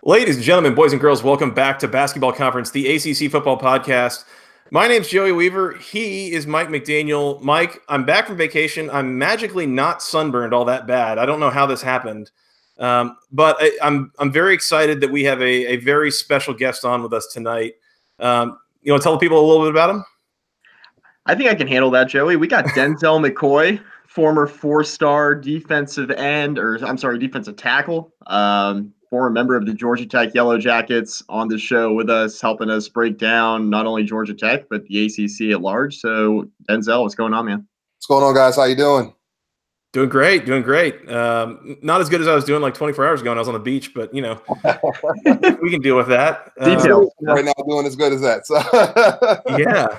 Ladies and gentlemen, boys and girls, welcome back to Basketball Conference, the ACC football podcast. My name's Joey Weaver. He is Mike McDaniel. Mike, I'm back from vacation. I'm magically not sunburned all that bad. I don't know how this happened, but I'm very excited that we have a very special guest on with us tonight. You want to tell the people a little bit about him? I think I can handle that, Joey. We got Denzel McCoy, former four-star defensive tackle, former member of the Georgia Tech Yellow Jackets, on the show with us, helping us break down not only Georgia Tech, but the ACC at large. So, Denzel, what's going on, man? What's going on, guys? How you doing? Doing great. Not as good as I was doing like 24 hours ago when I was on the beach, but, you know, we can deal with that. Details. Right now, doing as good as that. So. Yeah.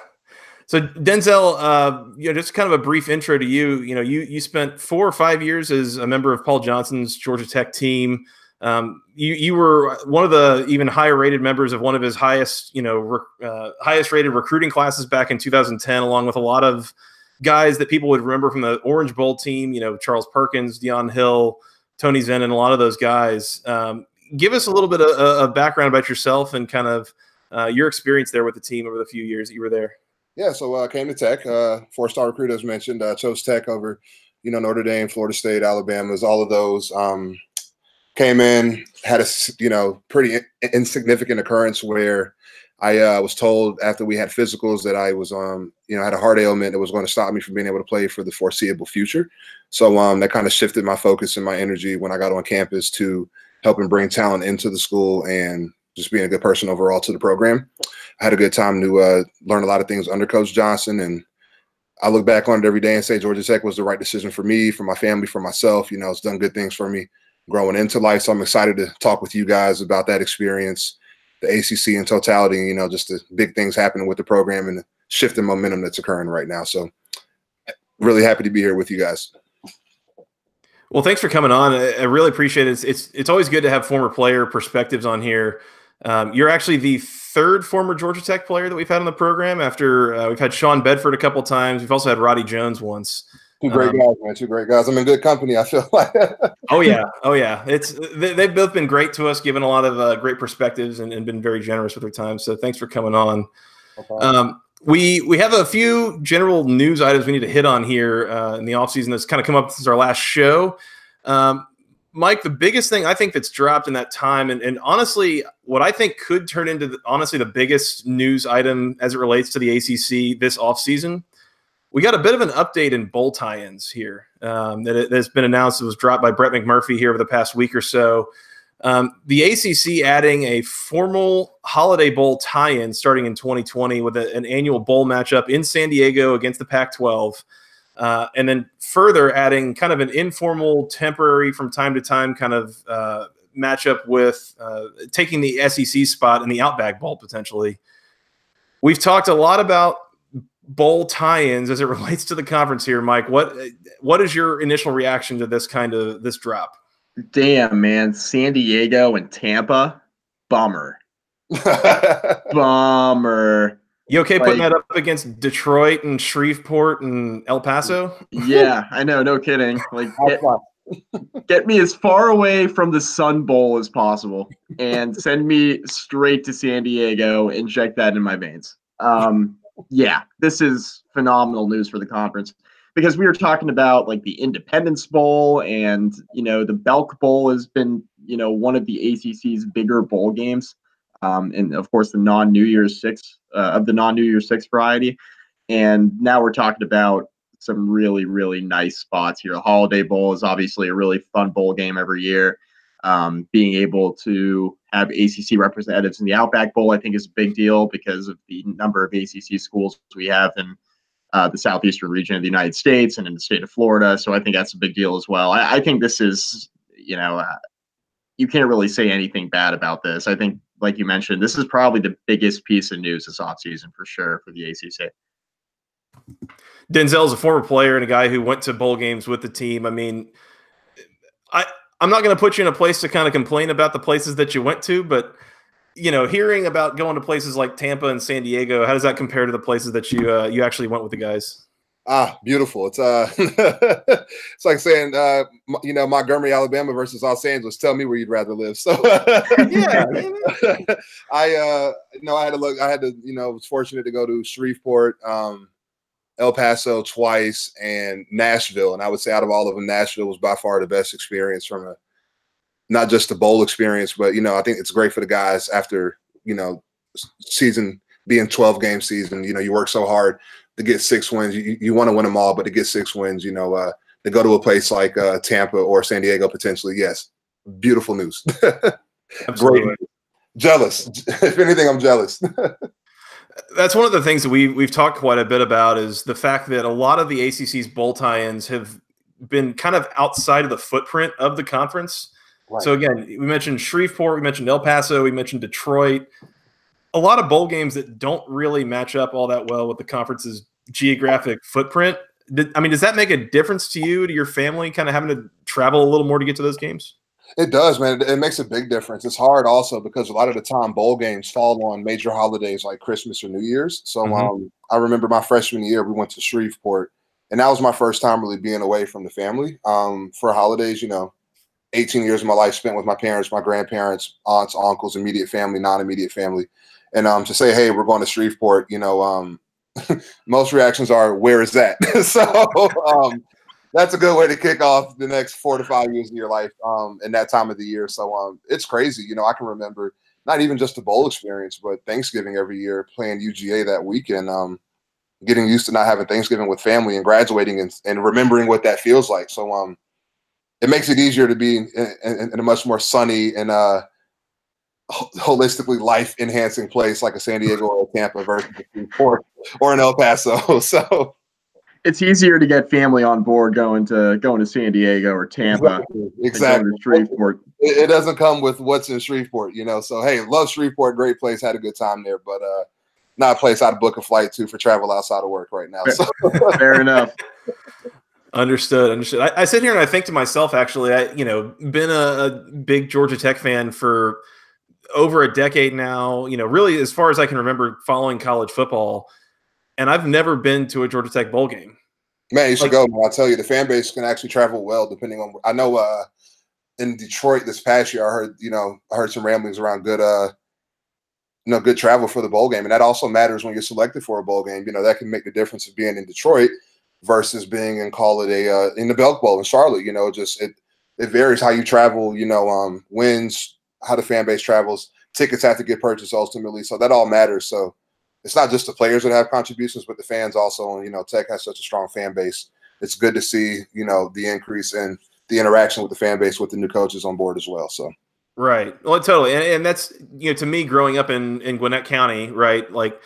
So Denzel, just kind of a brief intro to you. You know, you spent 4 or 5 years as a member of Paul Johnson's Georgia Tech team. You were one of the even higher rated members of one of his highest rated recruiting classes back in 2010, along with a lot of guys that people would remember from the Orange Bowl team. You know, Charles Perkins, Deion Hill, Tony Zen, and a lot of those guys. Give us a little bit of background about yourself and kind of your experience there with the team over the few years that you were there. Yeah, so I came to Tech, 4-star recruit, as mentioned. Chose Tech over, Notre Dame, Florida State, Alabama, all of those. Came in, had a, pretty insignificant occurrence where I was told after we had physicals that I was, had a heart ailment that was going to stop me from being able to play for the foreseeable future. So that kind of shifted my focus and my energy when I got on campus to helping bring talent into the school and just being a good person overall to the program. I had a good time to learn a lot of things under Coach Johnson, and I look back on it every day and say Georgia Tech was the right decision for me, for my family, for myself. It's done good things for me growing into life. So I'm excited to talk with you guys about that experience, the ACC in totality, just the big things happening with the program and the shift in momentum that's occurring right now. So really happy to be here with you guys. Well, thanks for coming on. I really appreciate it. It's always good to have former player perspectives on here. You're actually the third former Georgia Tech player that we've had on the program after we've had Sean Bedford a couple times. We've also had Roddy Jones once. Two great guys, man. Two great guys. I'm in good company, I feel like. Oh, yeah. They've both been great to us, given a lot of great perspectives and been very generous with their time. So thanks for coming on. Okay. We have a few general news items we need to hit on here in the offseason that's kind of come up since our last show. Mike, the biggest thing I think that's dropped in that time, and honestly, what I think could turn into the biggest news item as it relates to the ACC this offseason, we got a bit of an update in bowl tie-ins here that's been announced. It was dropped by Brett McMurphy here over the past week or so. The ACC adding a formal Holiday Bowl tie-in starting in 2020 with an annual bowl matchup in San Diego against the Pac-12. And then further adding kind of an informal, temporary, from time to time kind of matchup with taking the SEC spot in the Outback Bowl potentially. We've talked a lot about bowl tie-ins as it relates to the conference here, Mike. What is your initial reaction to this drop? Damn, man. San Diego and Tampa, bummer. Bummer. You okay putting that up against Detroit and Shreveport and El Paso? Yeah, I know. No kidding. Get me as far away from the Sun Bowl as possible and send me straight to San Diego, inject that in my veins. Yeah, this is phenomenal news for the conference because we were talking about like the Independence Bowl and, the Belk Bowl has been, one of the ACC's bigger bowl games. And of course the non-New Year's Six variety. And now we're talking about some really, really nice spots here. The Holiday Bowl is obviously a really fun bowl game every year. Being able to have ACC representatives in the Outback Bowl, I think, is a big deal because of the number of ACC schools we have in the southeastern region of the United States and in the state of Florida. So I think that's a big deal as well. I think this is, you can't really say anything bad about this. I think, like you mentioned, this is probably the biggest piece of news this offseason for sure for the ACC. Denzel is a former player and a guy who went to bowl games with the team. I mean, I'm not going to put you in a place to kind of complain about the places that you went to, but, hearing about going to places like Tampa and San Diego, how does that compare to the places that you actually went with the guys? Beautiful. It's it's like saying Montgomery, Alabama versus Los Angeles. Tell me where you'd rather live. So Yeah. I had to look. I had to, was fortunate to go to Shreveport, El Paso twice, and Nashville. And I would say out of all of them, Nashville was by far the best experience from not just a bowl experience, but I think it's great for the guys after season being 12-game season. You work so hard to get 6 wins. You want to win them all, but to get 6 wins, to go to a place like Tampa or San Diego potentially, yes, beautiful news. Great. Jealous. If anything, I'm jealous. That's one of the things that we've talked quite a bit about is the fact that a lot of the ACC's bowl tie-ins have been kind of outside of the footprint of the conference. Right. So again, we mentioned Shreveport, we mentioned El Paso, we mentioned Detroit. A lot of bowl games that don't really match up all that well with the conference's geographic footprint. Does that make a difference to you, to your family, kind of having to travel a little more to get to those games? It does, man. It makes a big difference. It's hard also because a lot of the time bowl games fall on major holidays like Christmas or New Year's. So I remember my freshman year, we went to Shreveport, and that was my first time really being away from the family for holidays. 18 years of my life spent with my parents, my grandparents, aunts, uncles, immediate family, non-immediate family. And to say, hey, we're going to Shreveport, most reactions are, where is that? So that's a good way to kick off the next 4 to 5 years of your life in that time of the year. So it's crazy. I can remember not even just the bowl experience, but Thanksgiving every year, playing UGA that weekend, getting used to not having Thanksgiving with family and graduating and remembering what that feels like. So it makes it easier to be in a much more sunny and holistically life-enhancing place like a San Diego or a Tampa versus Shreveport or an El Paso. So it's easier to get family on board going to San Diego or Tampa. Exactly. To Shreveport. It doesn't come with what's in Shreveport, So hey, love Shreveport, great place, had a good time there, but not a place I'd book a flight to for travel outside of work right now. So. Fair enough. Understood. I sit here and I think to myself, actually, been a big Georgia Tech fan for over a decade now, really as far as I can remember following college football, and I've never been to a Georgia Tech bowl game. Man, you should go, man. I'll tell you, the fan base can actually travel well depending on – I know in Detroit this past year, I heard some ramblings around good good travel for the bowl game, and that also matters when you're selected for a bowl game. That can make the difference of being in Detroit versus being in, call it in the Belk Bowl in Charlotte. It varies how you travel, wins, how the fan base travels. Tickets have to get purchased ultimately, so that all matters. So it's not just the players that have contributions, but the fans also. And Tech has such a strong fan base. It's good to see the increase in the interaction with the fan base with the new coaches on board as well. So right, well, totally, and that's to me, growing up in Gwinnett County, right, like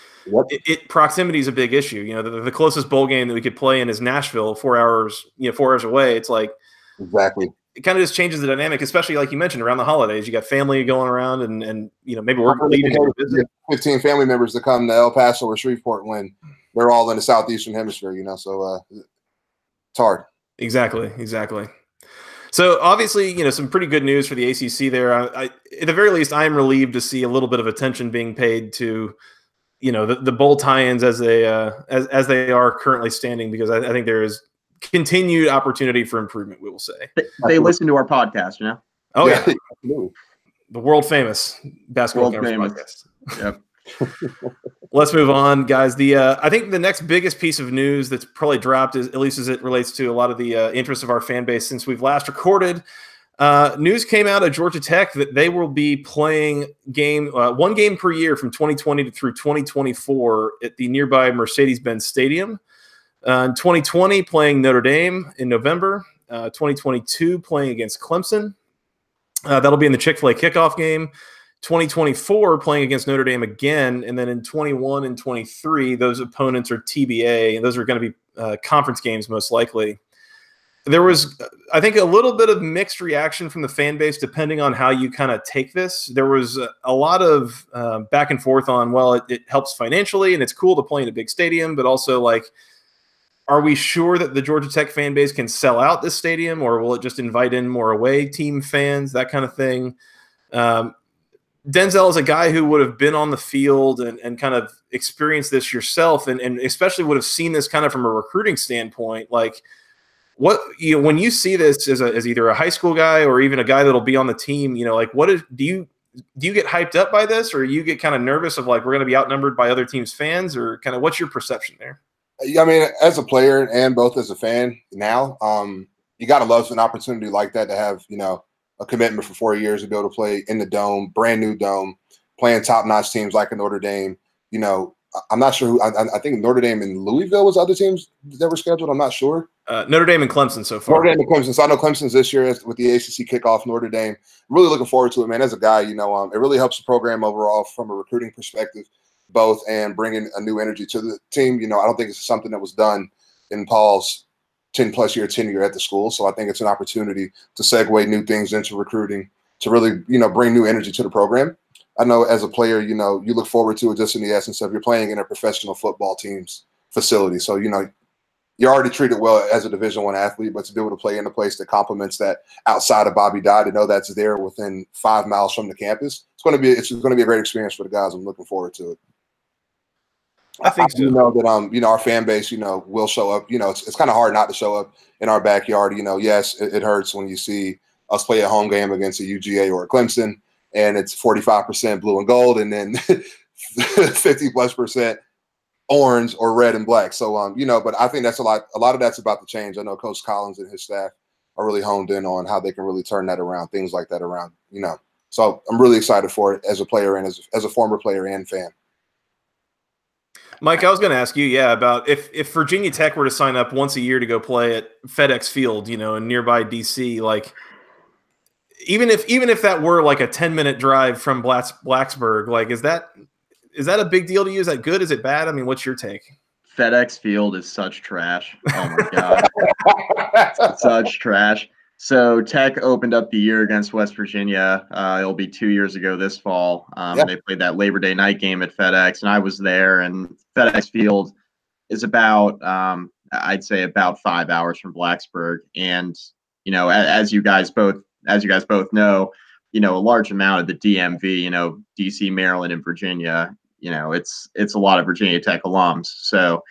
proximity is a big issue. The closest bowl game that we could play in is Nashville, 4 hours, 4 hours away. It's like exactly. It kind of just changes the dynamic, especially like you mentioned around the holidays. You got family going around, and maybe we're leaving to visit. 15 family members that come to El Paso or Shreveport when they're all in the southeastern hemisphere. So it's hard. Exactly. So obviously, some pretty good news for the ACC there. I at the very least, I am relieved to see a little bit of attention being paid to, the bowl tie-ins as they are currently standing, because I think there is continued opportunity for improvement, we will say. They listen to our podcast, Oh yeah. The world famous basketball podcast. Yep. Let's move on, guys. I think the next biggest piece of news that's probably dropped, is, at least as it relates to a lot of the interest of our fan base since we've last recorded, news came out of Georgia Tech that they will be playing one game per year from 2020 through 2024 at the nearby Mercedes-Benz Stadium. In 2020, playing Notre Dame in November. 2022, playing against Clemson. That'll be in the Chick-fil-A kickoff game. 2024, playing against Notre Dame again. And then in 21 and 23, those opponents are TBA, and those are going to be conference games most likely. There was, I think, a little bit of mixed reaction from the fan base depending on how you kind of take this. There was a lot of back and forth on, well, it helps financially, and it's cool to play in a big stadium, but also like, are we sure that the Georgia Tech fan base can sell out this stadium, or will it just invite in more away team fans, that kind of thing? Denzel is a guy who would have been on the field and kind of experienced this yourself, and especially would have seen this kind of from a recruiting standpoint. Like, what, when you see this as either a high school guy or even a guy that'll be on the team, like do you get hyped up by this, or you get kind of nervous of like, we're going to be outnumbered by other teams' fans, or kind of what's your perception there? I mean, as a player and both as a fan now, you got to love an opportunity like that to have, a commitment for 4 years to be able to play in the dome, brand new dome, playing top-notch teams like a Notre Dame. I'm not sure who. I think Notre Dame and Louisville was other teams that were scheduled. I'm not sure. Notre Dame and Clemson so far. Notre Dame and Clemson. So I know Clemson's this year with the ACC kickoff. Notre Dame. I'm really looking forward to it, man. As a guy, it really helps the program overall from a recruiting perspective, both, and bringing a new energy to the team. I don't think it's something that was done in Paul's 10-plus year tenure at the school. So I think it's an opportunity to segue new things into recruiting to really, bring new energy to the program. I know as a player, you look forward to it just in the essence of you're playing in a professional football team's facility. So, you're already treated well as a Division I athlete, but to be able to play in a place that complements that outside of Bobby Dodd, to know that's there within 5 miles from the campus, it's going to be a great experience for the guys. I'm looking forward to it. I think so. That our fan base, will show up. It's kind of hard not to show up in our backyard. Yes, it hurts when you see us play a home game against a UGA or a Clemson, and it's 45% blue and gold, and then 50+% orange or red and black. So but I think that's a lot of that's about to change. I know Coach Collins and his staff are really honed in on how they can really turn that around, things like that around. So I'm really excited for it as a player and as a former player and fan. Mike, I was going to ask you, about if Virginia Tech were to sign up once a year to go play at FedEx Field, in nearby DC, like even if that were like a 10-minute drive from Blacksburg, like is that a big deal to you? Is that good? Is it bad? I mean, what's your take? FedEx Field is such trash. Oh my God, such trash. So Tech opened up the year against West Virginia. It'll be 2 years ago this fall. They played that Labor Day night game at FedEx, and I was there. And FedEx Field is about, I'd say, about 5 hours from Blacksburg. And as you guys both know, a large amount of the DMV, DC, Maryland, and Virginia, it's a lot of Virginia Tech alums. So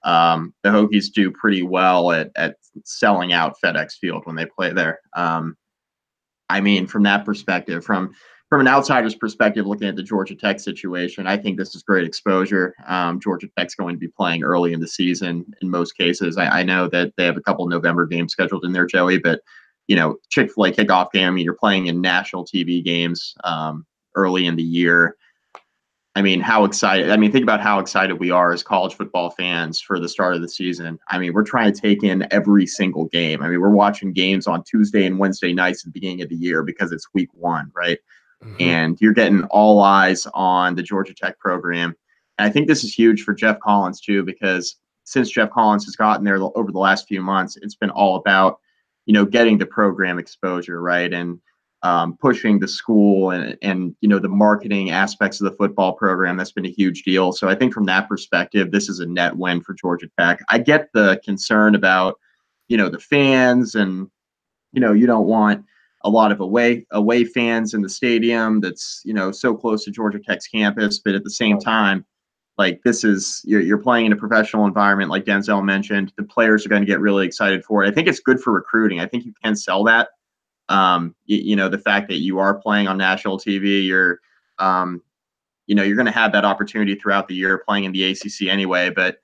the Hokies do pretty well at selling out FedEx Field when they play there. I mean, from that perspective, from an outsider's perspective, looking at the Georgia Tech situation, I think this is great exposure. Georgia Tech's going to be playing early in the season in most cases. I know that they have a couple November games scheduled in there, Joey, but Chick-fil-A kickoff game, I mean, you're playing in national TV games early in the year. I mean, think about how excited we are as college football fans for the start of the season. I mean, we're trying to take in every single game. I mean, we're watching games on Tuesday and Wednesday nights at the beginning of the year because it's week 1, right? Mm-hmm. And you're getting all eyes on the Georgia Tech program. And I think this is huge for Jeff Collins, too, because since Jeff Collins has gotten there over the last few months, it's been all about, getting the program exposure, right? And pushing the school and the marketing aspects of the football program. That's been a huge deal. So I think from that perspective, this is a net win for Georgia Tech. I get the concern about, the fans and, you don't want a lot of away fans in the stadium that's, so close to Georgia Tech's campus. But at the same time, like you're playing in a professional environment, like Denzel mentioned. The players are going to get really excited for it. I think it's good for recruiting. I think you can sell that. The fact that you are playing on national TV, you're going to have that opportunity throughout the year playing in the ACC anyway. But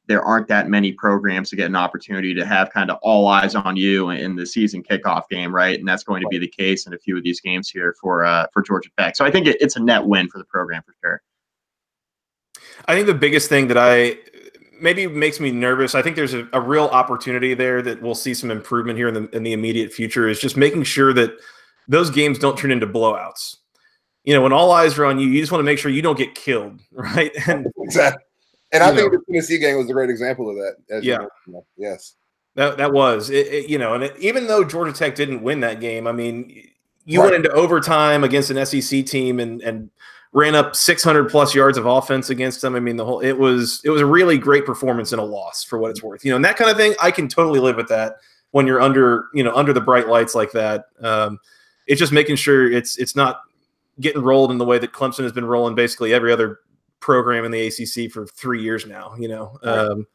there aren't that many programs to get an opportunity to have kind of all eyes on you in the season kickoff game, right? And that's going to be the case in a few of these games here for Georgia Tech. So I think it's a net win for the program for sure. I think the biggest thing that maybe makes me nervous, I think there's a real opportunity there that we'll see some improvement here in the immediate future, is just making sure that those games don't turn into blowouts. When all eyes are on you, you just want to make sure you don't get killed, right? And exactly. And I think the Tennessee game was a great example of that. Yes. That was it. And even though Georgia Tech didn't win that game, I mean, you went into overtime against an SEC team and ran up 600+ yards of offense against them. I mean, it was a really great performance and a loss for what it's worth. And that kind of thing, I can totally live with that when you're under the bright lights like that. It's just making sure it's not getting rolled in the way that Clemson has been rolling basically every other program in the ACC for 3 years now. Right.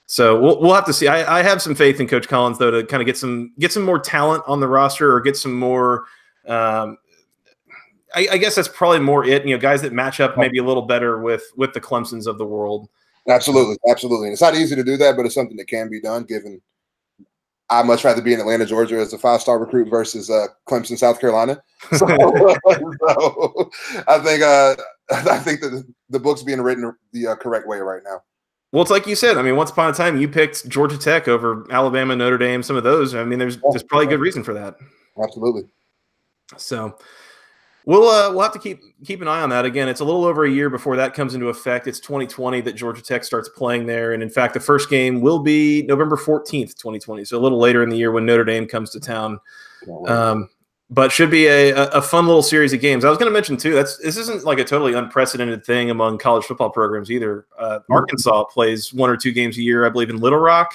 So we'll have to see. I have some faith in Coach Collins though to kind of get some more talent on the roster or get some more. I guess that's probably more it. Guys that match up maybe a little better with the Clemsons of the world. Absolutely. And it's not easy to do that, but it's something that can be done. Given I'd much rather be in Atlanta, Georgia, as a 5-star recruit versus Clemson, South Carolina. So, I think that the book's being written the correct way right now. Well, it's like you said. I mean, once upon a time, you picked Georgia Tech over Alabama, Notre Dame, some of those. I mean, there's probably good reason for that. Absolutely. So we'll have to keep an eye on that. Again, it's a little over a year before that comes into effect. It's 2020 that Georgia Tech starts playing there, and in fact, the first game will be November 14th, 2020. So a little later in the year when Notre Dame comes to town. But should be a fun little series of games. I was going to mention too. This isn't like a totally unprecedented thing among college football programs either. Arkansas plays 1 or 2 games a year, I believe, in Little Rock,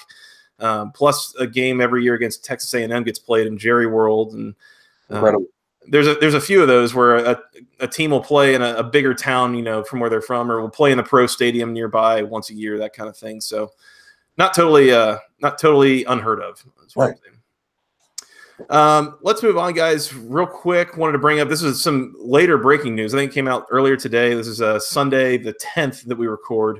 plus a game every year against Texas A&M gets played in Jerry World, and there's a few of those where a team will play in a bigger town, from where they're from, or will play in the pro stadium nearby once a year, that kind of thing. So not totally unheard of. That's what I'm saying. Let's move on, guys, real quick. Wanted to bring up, this is some later breaking news. I think it came out earlier today. This is Sunday the 10th that we record.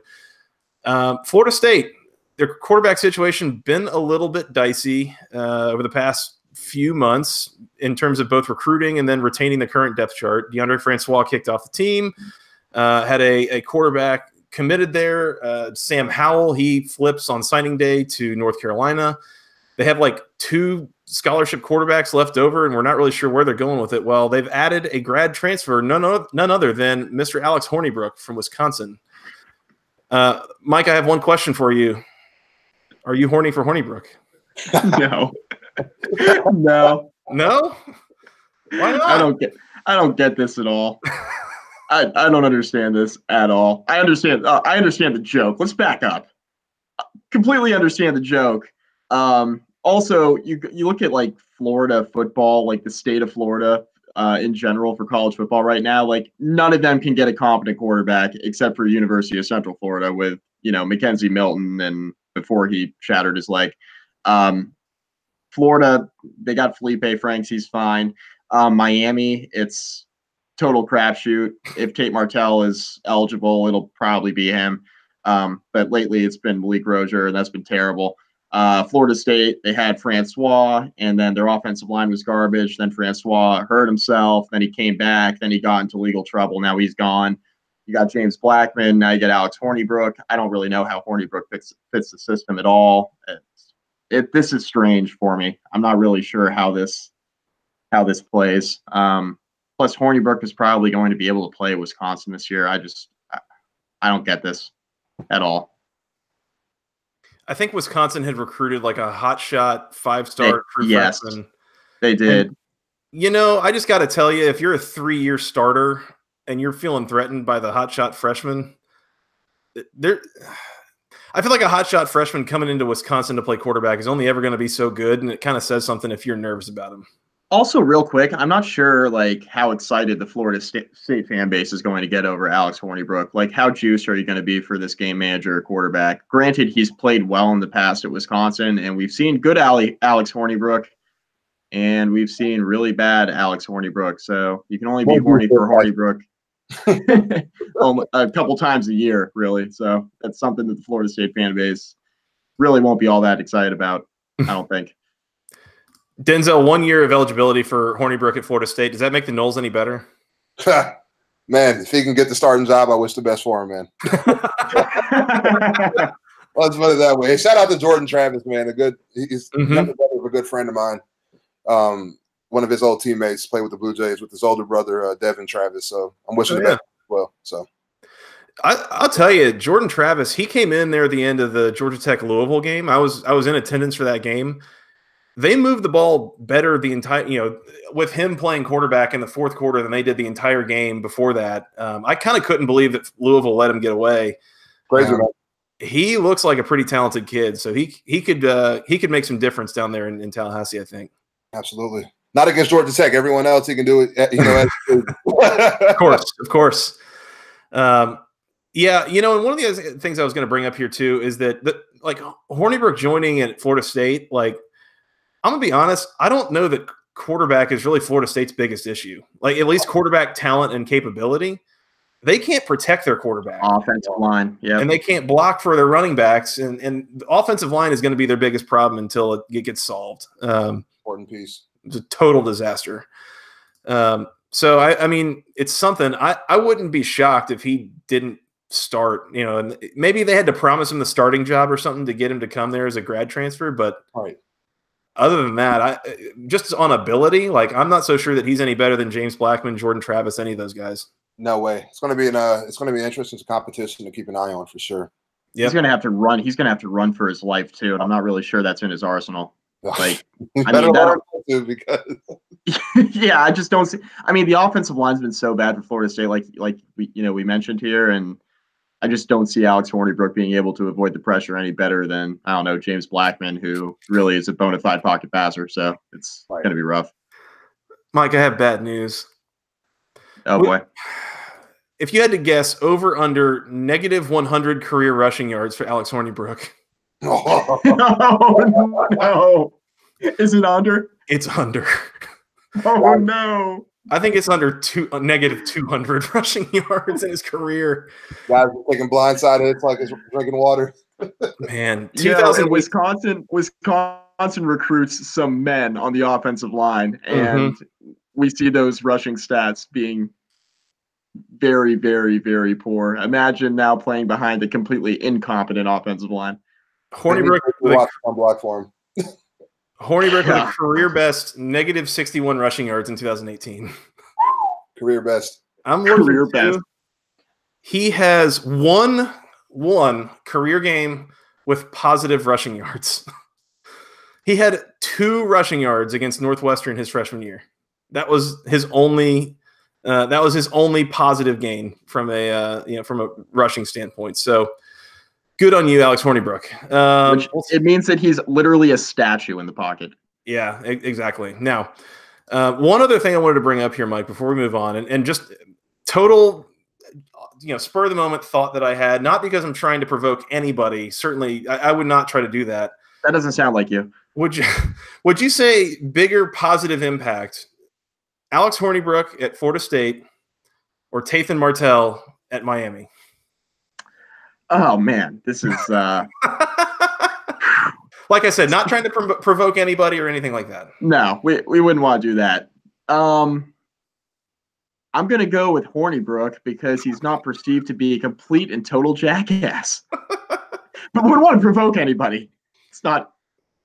Florida State, their quarterback situation been a little bit dicey over the past few months in terms of both recruiting and then retaining the current depth chart. DeAndre Francois kicked off the team, had a quarterback committed there. Sam Howell, he flips on signing day to North Carolina. They have like 2 scholarship quarterbacks left over, and we're not really sure where they're going with it. Well, they've added a grad transfer, none other than Mr. Alex Hornibrook from Wisconsin. Mike, I have one question for you. Are you horny for Hornibrook? No. No. No? Why not? I don't get this at all. I don't understand this at all. I understand the joke. Let's back up. Completely understand the joke. Also, you look at like Florida football, like the state of Florida in general for college football right now, like none of them can get a competent quarterback except for University of Central Florida with, Mackenzie Milton, and before he shattered his leg. Florida, they got Felipe Franks, he's fine. Miami, it's total crapshoot. If Tate Martell is eligible, it'll probably be him. But lately it's been Malik Rozier, and that's been terrible. Florida State, they had Francois, and then their offensive line was garbage. Then Francois hurt himself. Then he came back. Then he got into legal trouble. Now he's gone. You got James Blackman. Now you get Alex Hornibrook. I don't really know how Hornibrook fits the system at all. This is strange for me. I'm not really sure how this plays. Plus, Hornibrook is probably going to be able to play Wisconsin this year. I don't get this at all. I think Wisconsin had recruited like a hotshot 5-star true freshman. They did. And, I just got to tell you, if you're a 3-year starter and you're feeling threatened by the hotshot freshman, I feel like a hotshot freshman coming into Wisconsin to play quarterback is only ever going to be so good, and it kind of says something if you're nervous about him. Also, real quick, I'm not sure how excited the Florida State fan base is going to get over Alex Hornibrook. How juiced are you going to be for this game manager quarterback? Granted, he's played well in the past at Wisconsin, and we've seen good Alex Hornibrook, and we've seen really bad Alex Hornibrook. So you can only be horny for Hornibrook a couple times a year, really. So that's something that the Florida State fan base really won't be all that excited about, I don't think. Denzel, 1 year of eligibility for Hornibrook at Florida State. Does that make the Noles any better? Man, if he can get the starting job, I wish the best for him, man. Let's put it that way. Hey, shout out to Jordan Travis, man. He's younger brother of a good friend of mine. One of his old teammates played with the Blue Jays with his older brother, Devin Travis. So I'm wishing the best as well. So I'll tell you, Jordan Travis, he came in there at the end of the Georgia Tech Louisville game. I was in attendance for that game. They moved the ball better the entire, with him playing quarterback in the fourth quarter than they did the entire game before that. I kind of couldn't believe that Louisville let him get away. Crazy. He looks like a pretty talented kid, so he could make some difference down there in Tallahassee, I think. Absolutely. Not against Georgia Tech. Everyone else, he can do it. Of course. Yeah, and one of the other things I was going to bring up here too is that like Hornibrook joining at Florida State, like I'm gonna be honest, I don't know that quarterback is really Florida State's biggest issue. Like at least quarterback talent and capability, they can't protect their quarterback. Offensive line, yeah, and they can't block for their running backs, and the offensive line is going to be their biggest problem until it gets solved. Important piece. It's a total disaster. So I mean, it's something I wouldn't be shocked if he didn't start, and maybe they had to promise him the starting job or something to get him to come there as a grad transfer. But other than that, just on ability, like I'm not so sure that he's any better than James Blackman, Jordan Travis, any of those guys. No way. It's going to be an interesting competition to keep an eye on for sure. Yep. He's going to have to run. He's going to have to run for his life too, and I'm not really sure that's in his arsenal. Like, I mean, because yeah, I just don't see. I mean, the offensive line's been so bad for Florida State, like we mentioned here, and I just don't see Alex Hornibrook being able to avoid the pressure any better than, I don't know, James Blackman, who really is a bona fide pocket passer. So it's going to be rough. Mike, I have bad news. Oh boy. If you had to guess over under negative 100 career rushing yards for Alex Hornibrook. Oh, no. Is it under? It's under. Oh, no. I think it's under negative 200 rushing yards in his career. Guys are taking blindside hits like it's drinking water. Man, 2000 Wisconsin recruits some men on the offensive line, and we see those rushing stats being very, very, very poor. Imagine now playing behind a completely incompetent offensive line. Hornibrook on block for him. Hornibrook with a career best negative 61 rushing yards in 2018. Career best. I'm career best. He has one career game with positive rushing yards. He had 2 rushing yards against Northwestern his freshman year. That was his only positive gain from a rushing standpoint. So good on you, Alex Hornibrook. It means that he's literally a statue in the pocket. Yeah, exactly. Now, one other thing I wanted to bring up here, Mike, before we move on, and just total, spur of the moment thought that I had, not because I'm trying to provoke anybody. Certainly, I would not try to do that. That doesn't sound like you. Would you say bigger positive impact, Alex Hornibrook at Florida State or Tathan Martell at Miami? Oh man, this is like I said, not trying to provoke anybody or anything like that. No, we wouldn't want to do that. I'm going to go with Hornibrook because he's not perceived to be a complete and total jackass. But we wouldn't want to provoke anybody. It's not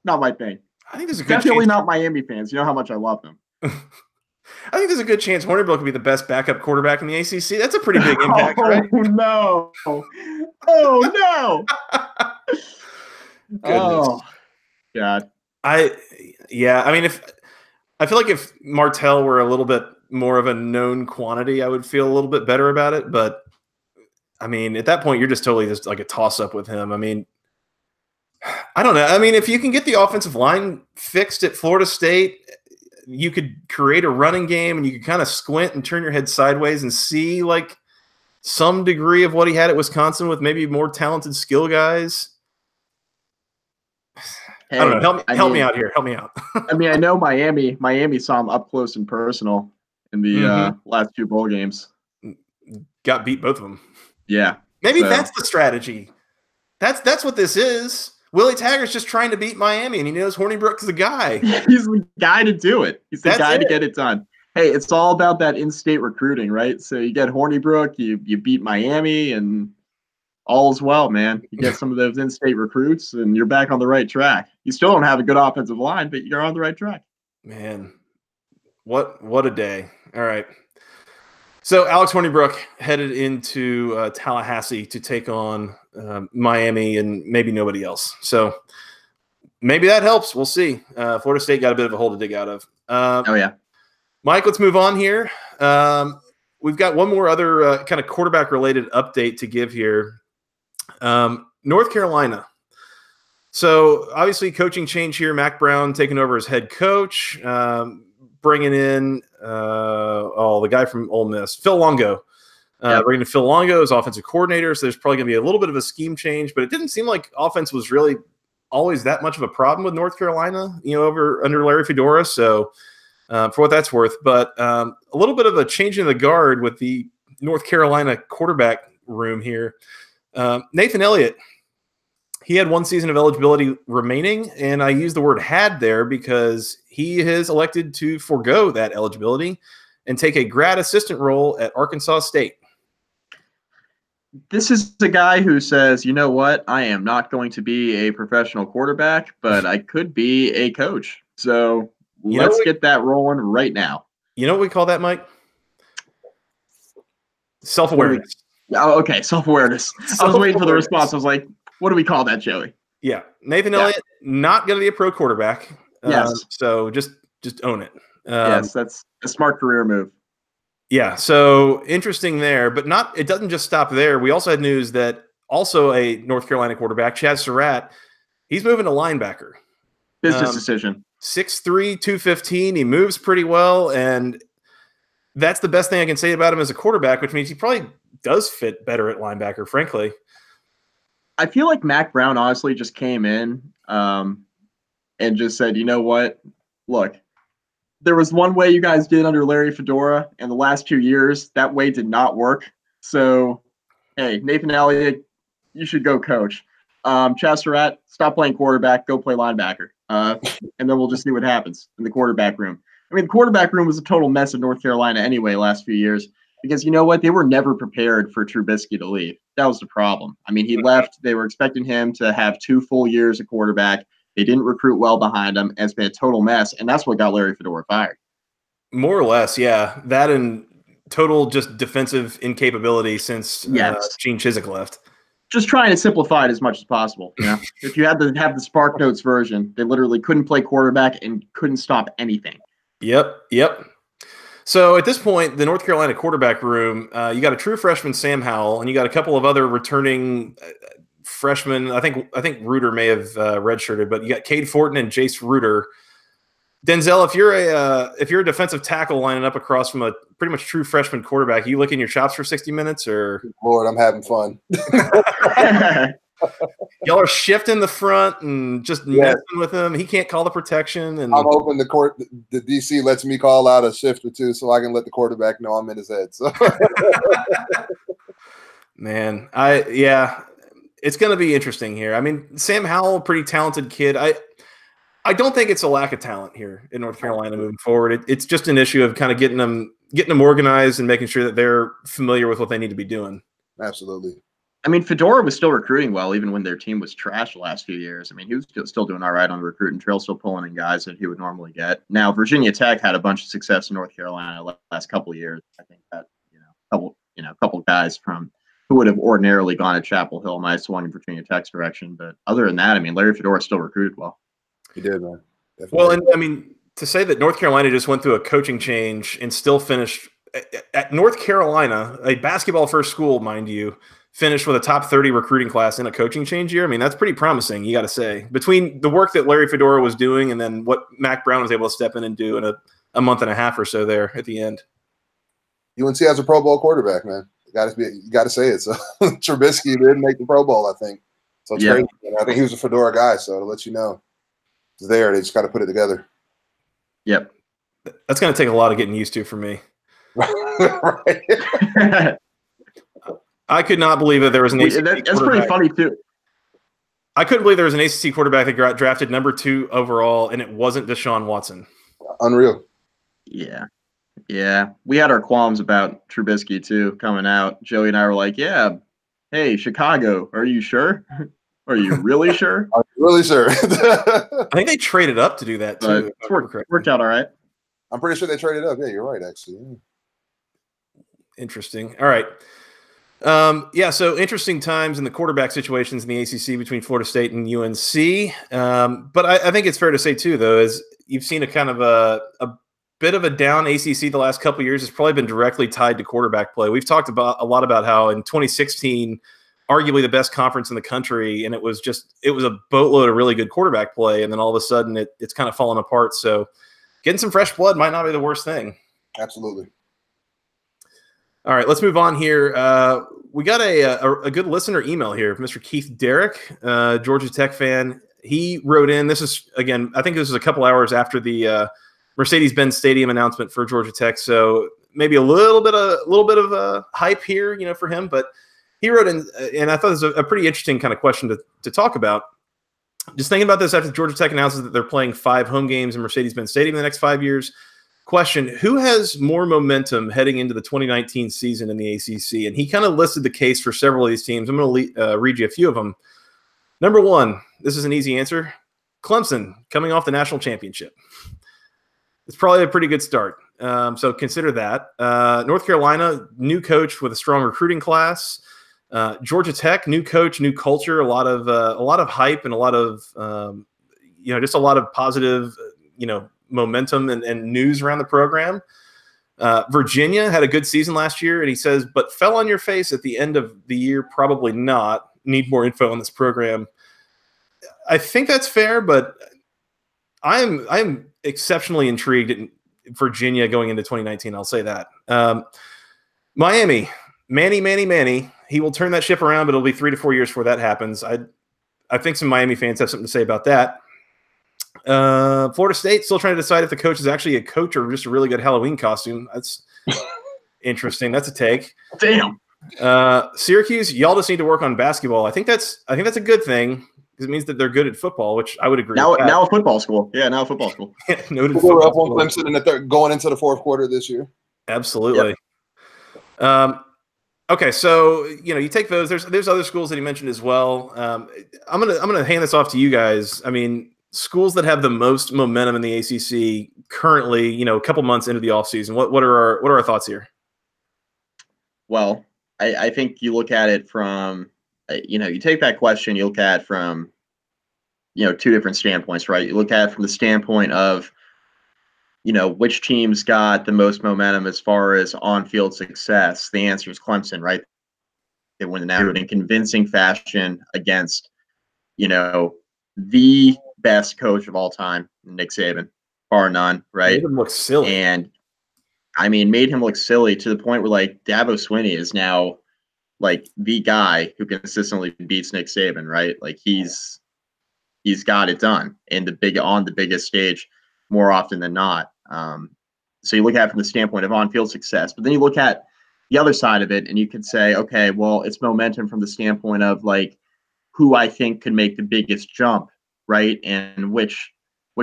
my thing. I think there's a good definitely chance. Not Miami fans. You know how much I love them. I think there's a good chance Hornibrook could be the best backup quarterback in the ACC. That's a pretty big impact, right? Oh, no. Oh, no. Goodness. Oh, God. I mean, I feel like if Martell were a little bit more of a known quantity, I would feel a little bit better about it. But, I mean, at that point, you're just totally just like a toss-up with him. I mean, I don't know. I mean, if you can get the offensive line fixed at Florida State, you could create a running game and you could kind of squint and turn your head sideways and see like some degree of what he had at Wisconsin with maybe more talented skill guys. Hey, I don't know. Help me out here. Help me out. I mean, I know Miami saw him up close and personal in the last 2 bowl games. Got beat both of them. Yeah. Maybe that's the strategy. That's what this is. Willie Taggart's just trying to beat Miami, and he knows Hornibrook's the guy. He's the guy to do it. He's the guy to get it done. Hey, it's all about that in-state recruiting, right? So you get Hornibrook, you beat Miami, and all is well, man. You get some of those in-state recruits, and you're back on the right track. You still don't have a good offensive line, but you're on the right track. Man, what a day. All right. So Alex Hornibrook headed into Tallahassee to take on Miami and maybe nobody else. So maybe that helps. We'll see. Florida State got a bit of a hole to dig out of. Oh, yeah. Mike, let's move on here. We've got one more other kind of quarterback-related update to give here. North Carolina. So obviously coaching change here. Mac Brown taking over as head coach. bringing in the guy from Ole Miss, Phil Longo. Bringing in Phil Longo as offensive coordinator, so there's probably going to be a little bit of a scheme change, but it didn't seem like offense was really always that much of a problem with North Carolina, under Larry Fedora. So for what that's worth, but a little bit of a change in the guard with the North Carolina quarterback room here. Nathan Elliott, he had 1 season of eligibility remaining, and I use the word had there because he has elected to forego that eligibility and take a grad assistant role at Arkansas State. This is the guy who says, you know what, I am not going to be a professional quarterback, but I could be a coach. So let's get that rolling right now. You know what we call that, Mike? Self-awareness. Oh, okay, self-awareness. I was waiting for the response. I was like, what do we call that, Joey? Yeah, Nathan Elliott, not going to be a pro quarterback. Yes. So just own it. Yes, that's a smart career move. Yeah, so interesting there, but it doesn't just stop there. We also had news that also a North Carolina quarterback, Chad Surratt, he's moving to linebacker. Business decision. 6'3", 215. He moves pretty well, and that's the best thing I can say about him as a quarterback, which means he probably does fit better at linebacker, frankly. I feel like Mac Brown honestly just came in and just said, you know what, look, there was one way you guys did under Larry Fedora in the last 2 years. That way did not work. So, hey, Nathan Elliott, you should go coach. Chad Surratt, stop playing quarterback, go play linebacker. And then we'll just see what happens in the quarterback room. I mean, the quarterback room was a total mess in North Carolina anyway last few years because you know what? They were never prepared for Trubisky to leave. That was the problem. I mean, he left. They were expecting him to have 2 full years at quarterback. They didn't recruit well behind him, and it's been a total mess, and that's what got Larry Fedora fired. More or less, yeah. That and total just defensive incapability since Gene Chizik left. Just trying to simplify it as much as possible. If you had to have the Spark Notes version, they literally couldn't play quarterback and couldn't stop anything. Yep. So at this point, the North Carolina quarterback room, you got a true freshman, Sam Howell, and you got a couple of other returning freshmen. I think Reuter may have redshirted, but you got Cade Fortin and Jace Reuter. Denzel, if you're a defensive tackle lining up across from a pretty much true freshman quarterback, you licking your chops for 60 minutes, or Lord, I'm having fun. Y'all are shifting the front and just messing with him. He can't call the protection, and I'm hoping the DC lets me call out a shift or two so I can let the quarterback know I'm in his head. So. Man, it's going to be interesting here. I mean, Sam Howell, pretty talented kid. I don't think it's a lack of talent here in North Carolina moving forward. It's just an issue of kind of getting them organized and making sure that they're familiar with what they need to be doing. Absolutely. I mean, Fedora was still recruiting well, even when their team was trash the last few years. I mean, he was still doing all right on the recruiting trail, still pulling in guys that he would normally get. Now, Virginia Tech had a bunch of success in North Carolina the last couple of years. I think that a couple guys from who would have ordinarily gone to Chapel Hill might have swung in Virginia Tech's direction. But other than that, I mean, Larry Fedora still recruited well. He did, man. Definitely. Well, and I mean, to say that North Carolina just went through a coaching change and still finished at North Carolina, a basketball-first school, mind you, finished with a top 30 recruiting class in a coaching change year. I mean, that's pretty promising, you got to say. Between the work that Larry Fedora was doing and then what Mac Brown was able to step in and do in a month and a half or so there at the end. UNC has a Pro Bowl quarterback, man. You got to say it. So Trubisky didn't make the Pro Bowl, I think. So it's crazy. And I think he was a Fedora guy, so to let you know. It's there. They just got to put it together. Yep. That's going to take a lot of getting used to for me. Right. I could not believe that there was an ACC quarterback. That's pretty funny, too. I couldn't believe there was an ACC quarterback that got drafted number 2 overall, and it wasn't Deshaun Watson. Unreal. Yeah. We had our qualms about Trubisky, too, coming out. Joey and I were like, hey, Chicago, are you sure? Are you really sure? Are you really sure? I think they traded up to do that, too. Worked out all right. I'm pretty sure they traded up. Yeah, you're right, actually. Yeah. Interesting. All right. So interesting times in the quarterback situations in the ACC between Florida State and UNC. But I think it's fair to say, too, though, as you've seen a kind of a bit of a down ACC the last couple of years, has probably been directly tied to quarterback play. We've talked a lot about how in 2016, arguably the best conference in the country, and it was a boatload of really good quarterback play, and then all of a sudden it's kind of fallen apart. So getting some fresh blood might not be the worst thing. Absolutely. All right, let's move on here. We got a good listener email here from Mr. Keith Derrick, Georgia Tech fan. He wrote in. This is, again, I think this was a couple hours after the Mercedes-Benz Stadium announcement for Georgia Tech, so maybe a little bit of hype here, for him. But he wrote in, and I thought this was a pretty interesting kind of question to talk about. Just thinking about this after Georgia Tech announces that they're playing 5 home games in Mercedes-Benz Stadium in the next 5 years. Question, who has more momentum heading into the 2019 season in the ACC? And he kind of listed the case for several of these teams. I'm going to read you a few of them. Number 1, this is an easy answer. Clemson, coming off the national championship. It's probably a pretty good start. So consider that. North Carolina, new coach with a strong recruiting class. Georgia Tech, new coach, new culture, a lot of hype and a lot of just a lot of positive momentum and news around the program. Virginia had a good season last year, and he says, but fell on your face at the end of the year. Probably not. Need more info on this program. I think that's fair, but I'm exceptionally intrigued in Virginia going into 2019. I'll say that. Miami, Manny. He will turn that ship around, but it'll be 3 to 4 years before that happens. I think some Miami fans have something to say about that. Florida State, still trying to decide if the coach is actually a coach or just a really good Halloween costume. That's interesting. That's a take. Damn. Syracuse, y'all just need to work on basketball. I think that's a good thing because it means that they're good at football, which I would agree. Now a football school. Yeah, now a football school. Noted. We're up on Clemson and they're going into the fourth quarter this year. Absolutely. Yep. Okay, so you take those. There's other schools that he mentioned as well. I'm gonna hand this off to you guys. I mean, schools that have the most momentum in the ACC currently, a couple months into the offseason. What are our thoughts here? Well, I think you look at it from, you take that question, you look at it from, 2 different standpoints, right? You look at it from the standpoint of, which teams got the most momentum as far as on-field success. The answer is Clemson, right? They win the national in convincing fashion against, the best coach of all time, Nick Saban, bar none, right? Made him look silly. And, made him look silly to the point where, Dabo Swinney is now, the guy who consistently beats Nick Saban, right? He's got it done on the biggest stage more often than not. So you look at it from the standpoint of on-field success, but then you look at the other side of it and you could say, okay, well, it's momentum from the standpoint of who I think could make the biggest jump, right? And which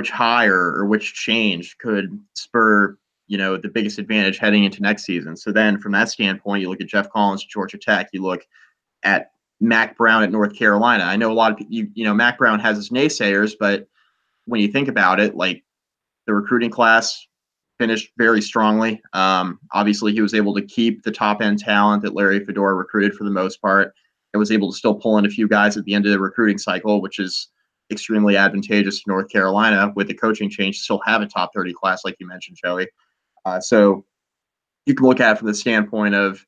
hire or which change could spur, the biggest advantage heading into next season. So then from that standpoint, you look at Jeff Collins at Georgia Tech, you look at Mac Brown at North Carolina. I know a lot of people, Mac Brown has his naysayers, but when you think about it, the recruiting class finished very strongly. Obviously, he was able to keep the top-end talent that Larry Fedora recruited for the most part and was able to still pull in a few guys at the end of the recruiting cycle, which is extremely advantageous to North Carolina with the coaching change to still have a top 30 class, like you mentioned, Joey. So you can look at it from the standpoint of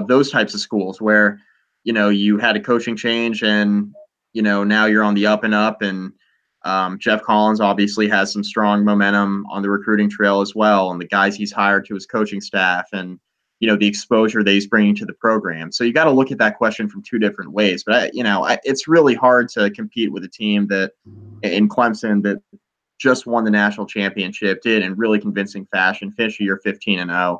those types of schools where, you had a coaching change and, now you're on the up and up, and Jeff Collins obviously has some strong momentum on the recruiting trail as well, and the guys he's hired to his coaching staff and, the exposure that he's bringing to the program. So you got to look at that question from 2 different ways. But, it's really hard to compete with a team that in Clemson that just won the national championship, did in really convincing fashion, finished the year 15-0.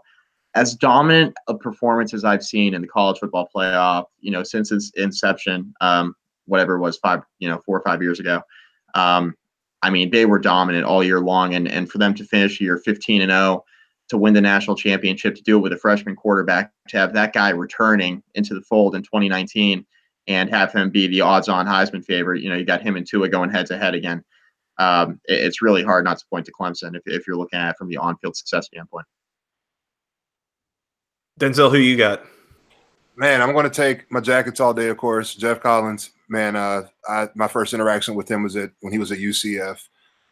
As dominant of performances I've seen in the college football playoff, since its inception, whatever it was, 4 or 5 years ago. They were dominant all year long, and for them to finish year 15-0, to win the national championship, to do it with a freshman quarterback, to have that guy returning into the fold in 2019 and have him be the odds-on Heisman favorite, you got him and Tua going head-to-head again. It's really hard not to point to Clemson if you're looking at it from the on-field success standpoint. Denzel, who you got? Man, I'm going to take my jackets all day, of course. Jeff Collins, man, my first interaction with him was when he was at UCF.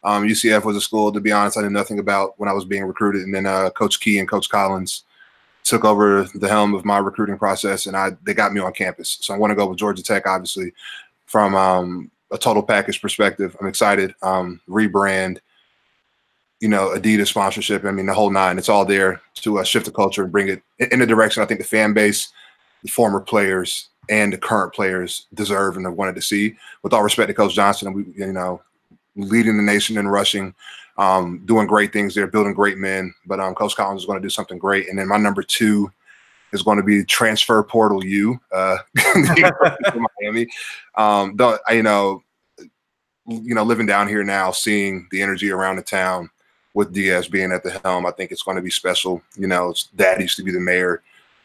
UCF was a school, to be honest, I knew nothing about when I was being recruited. And then Coach Key and Coach Collins took over the helm of my recruiting process, and they got me on campus. So I'm going to go with Georgia Tech, obviously, from a total package perspective. I'm excited. Rebrand, Adidas sponsorship. I mean, the whole nine. It's all there to shift the culture and bring it in the direction I think the fan base, the former players, and the current players deserve and have wanted to see. With all respect to Coach Johnson, we leading the nation in rushing, doing great things there, building great men. But Coach Collins is going to do something great. And then my number 2 is going to be transfer portal U, Miami. Living down here now, seeing the energy around the town with Diaz being at the helm, I think it's going to be special. His dad used to be the mayor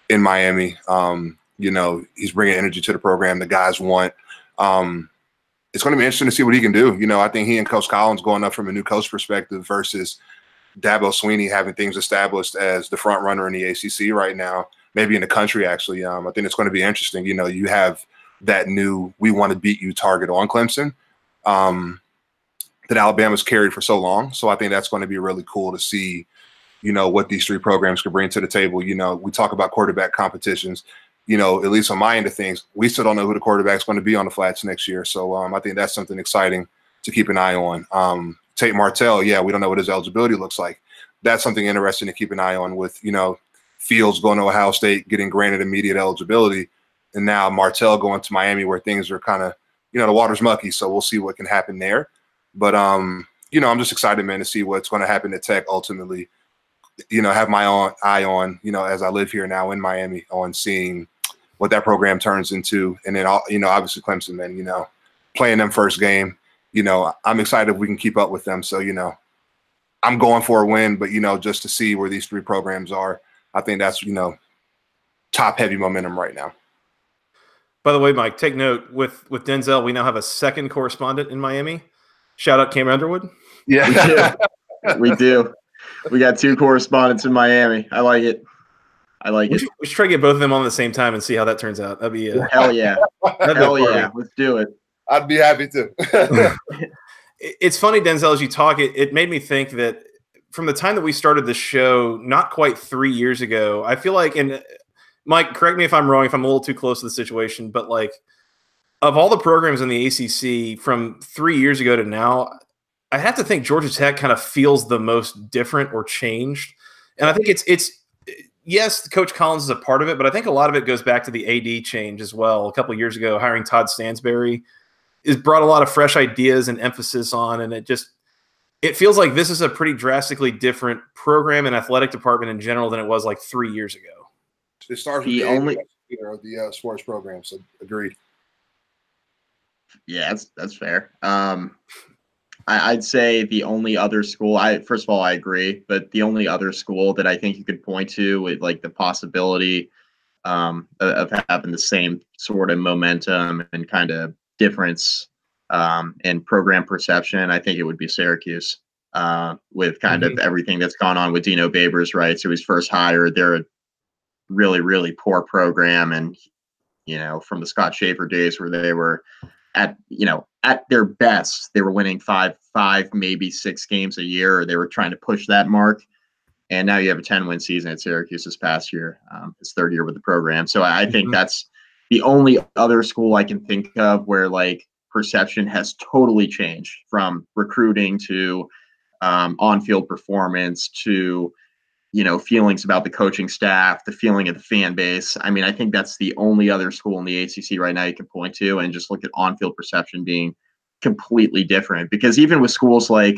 in Miami. He's bringing energy to the program. The guys want. It's going to be interesting to see what he can do. I think he and Coach Collins going up from a new coach perspective versus Dabo Sweeney having things established as the front runner in the ACC right now, maybe in the country actually. I think it's going to be interesting. You have that new "we want to beat you" target on Clemson that Alabama's carried for so long. So I think that's going to be really cool to see, what these 3 programs can bring to the table. We talk about quarterback competitions. At least on my end of things, we still don't know who the quarterback's going to be on the flats next year. So I think that's something exciting to keep an eye on. Tate Martell, we don't know what his eligibility looks like. That's something interesting to keep an eye on with, Fields going to Ohio State, getting granted immediate eligibility, and now Martell going to Miami where things are kind of, the water's mucky. So we'll see what can happen there. But, I'm just excited, man, to see what's going to happen at Tech ultimately. Have my eye on, as I live here now in Miami, on seeing what that program turns into. And then, obviously Clemson, man, playing them first game, I'm excited if we can keep up with them. So, I'm going for a win, but, just to see where these 3 programs are, I think that's, top heavy momentum right now. By the way, Mike, take note with Denzel, we now have a second correspondent in Miami. Shout out Cam Underwood. Yeah, we do. We got 2 correspondents in Miami. I like it. We should try to get both of them on at the same time and see how that turns out. That'd be hell yeah. Hell yeah. Let's do it. I'd be happy to. It's funny, Denzel, as you talk, it made me think that from the time that we started the show, not quite 3 years ago, I feel like, and Mike, correct me if I'm wrong, if I'm a little too close to the situation, but like of all the programs in the ACC from 3 years ago to now, I have to think Georgia Tech kind of feels the most different or changed. And I think it's yes, Coach Collins is a part of it, but I think a lot of it goes back to the AD change as well. A couple of years ago, hiring Todd Stansberry has brought a lot of fresh ideas and emphasis on, and it feels like this is a pretty drastically different program and athletic department in general than it was like 3 years ago. It starts with the sports program, so agreed. Yeah, that's fair. I'd say the only other school, first of all, I agree, but the only other school that I think you could point to with like the possibility of having the same sort of momentum and kind of difference in program perception, I think it would be Syracuse with kind of everything that's gone on with Dino Babers, right? So he's first hired. They're a really, really poor program. And, from the Scott Schaefer days where they were at their best, they were winning five, maybe 6 games a year, or they were trying to push that mark. And now you have a 10-win season at Syracuse this past year. His 3rd year with the program. So I think that's the only other school I can think of where like perception has totally changed from recruiting to on-field performance to, feelings about the coaching staff, the feeling of the fan base. I mean, I think that's the only other school in the ACC right now you can point to and just look at on-field perception being completely different. Because even with schools like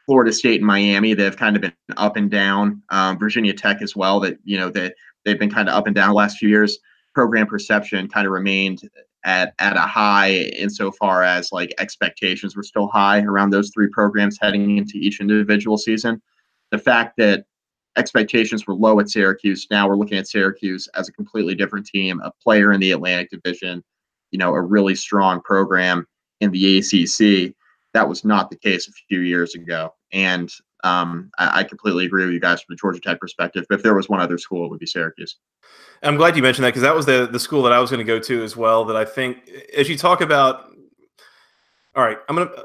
Florida State and Miami, they've kind of been up and down. Virginia Tech as well, that they've been kind of up and down the last few years. Program perception kind of remained at a high insofar as like expectations were still high around those 3 programs heading into each individual season. The fact that expectations were low at Syracuse, now we're looking at Syracuse as a completely different team, a player in the Atlantic Division, a really strong program in the ACC. That was not the case a few years ago. And I completely agree with you guys from the Georgia Tech perspective. But if there was one other school, it would be Syracuse. I'm glad you mentioned that because that was the school that I was going to go to as well. That I think as you talk about, all right, I'm going to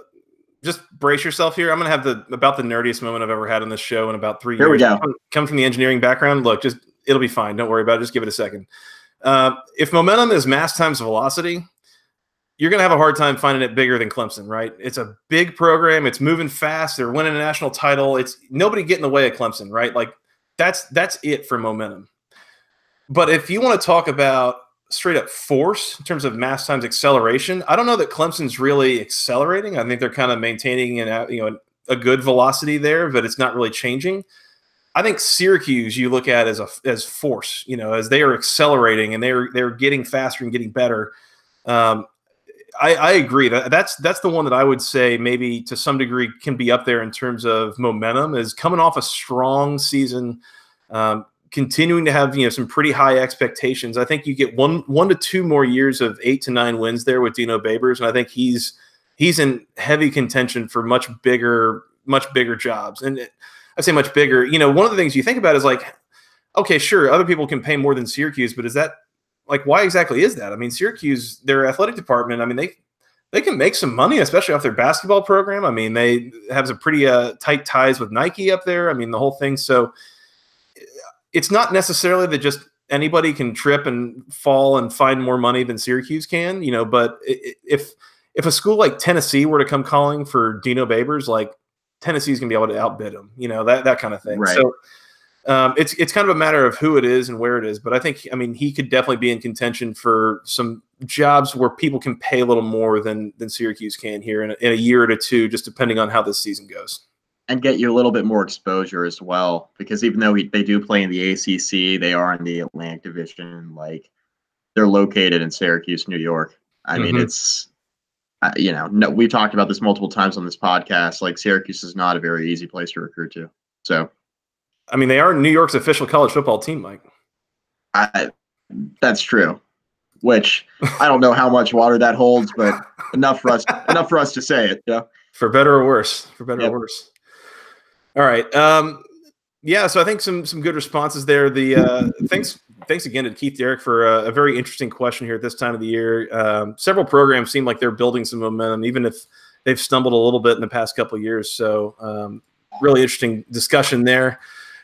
just brace yourself here. I'm going to have about the nerdiest moment I've ever had on this show in about 3 years. Here we go. Come from the engineering background. Look, it'll be fine. Don't worry about it. Just give it a second. If momentum is mass times velocity, you're going to have a hard time finding it bigger than Clemson, right? It's a big program. It's moving fast. They're winning a national title. It's nobody get in the way of Clemson, right? Like that's it for momentum. But if you want to talk about straight up force in terms of mass times acceleration, I don't know that Clemson's really accelerating. I think they're kind of maintaining a good velocity there, but it's not really changing. I think Syracuse you look at as force, as they are accelerating and they're getting faster and getting better. I agree that's the one that I would say maybe to some degree can be up there in terms of momentum, is coming off a strong season, continuing to have some pretty high expectations. I think you get one to two more years of 8 to 9 wins there with Dino Babers, and I think he's in heavy contention for much bigger jobs. And I say much bigger. One of the things you think about is like, okay, sure, other people can pay more than Syracuse, but is that like why exactly is that? I mean, Syracuse, their athletic department, I mean, they can make some money, especially off their basketball program. I mean, they have some pretty tight ties with Nike up there. I mean, the whole thing. So it's not necessarily that just anybody can trip and fall and find more money than Syracuse can, but if a school like Tennessee were to come calling for Dino Babers, like Tennessee's gonna be able to outbid them, that kind of thing. Right. So it's kind of a matter of who it is and where it is. But I mean, he could definitely be in contention for some jobs where people can pay a little more than Syracuse can here in a year or two, just depending on how this season goes. And get you a little bit more exposure as well, because even though they do play in the ACC, they are in the Atlantic Division. Like they're located in Syracuse, New York. I mean, it's we've talked about this multiple times on this podcast. Like Syracuse is not a very easy place to recruit to. So. I mean, they are New York's official college football team, Mike. That's true. Which I don't know how much water that holds, but enough for us to say it. Yeah. For better or worse. Or worse. All right. So I think some good responses there. The thanks again to Keith Derrick for a very interesting question here at this time of the year. Several programs seem like they're building some momentum, even if they've stumbled a little bit in the past couple of years. So really interesting discussion there.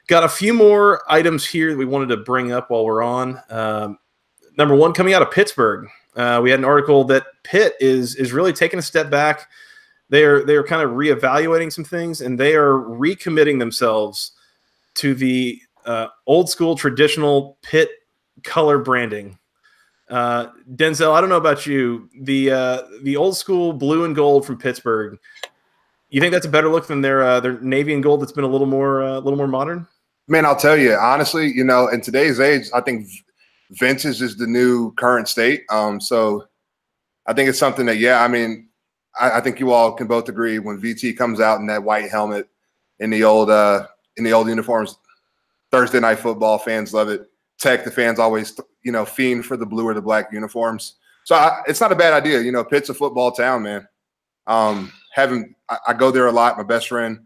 Got a few more items here that we wanted to bring up while we're on. Number one, coming out of Pittsburgh, we had an article that Pitt is really taking a step back. They're kind of reevaluating some things, and they are recommitting themselves to the old school traditional Pitt color branding. Denzel, I don't know about you, the old school blue and gold from Pittsburgh. You think that's a better look than their navy and gold that's been a little more modern? Man, I'll tell you, honestly, in today's age, I think vintage is the new current state. So I think it's something that, I mean, I think you all can both agree when VT comes out in that white helmet in the old uniforms, Thursday Night Football, fans love it. Tech, the fans always, fiend for the blue or the black uniforms. So it's not a bad idea. Pitt's a football town, man. I go there a lot. My best friend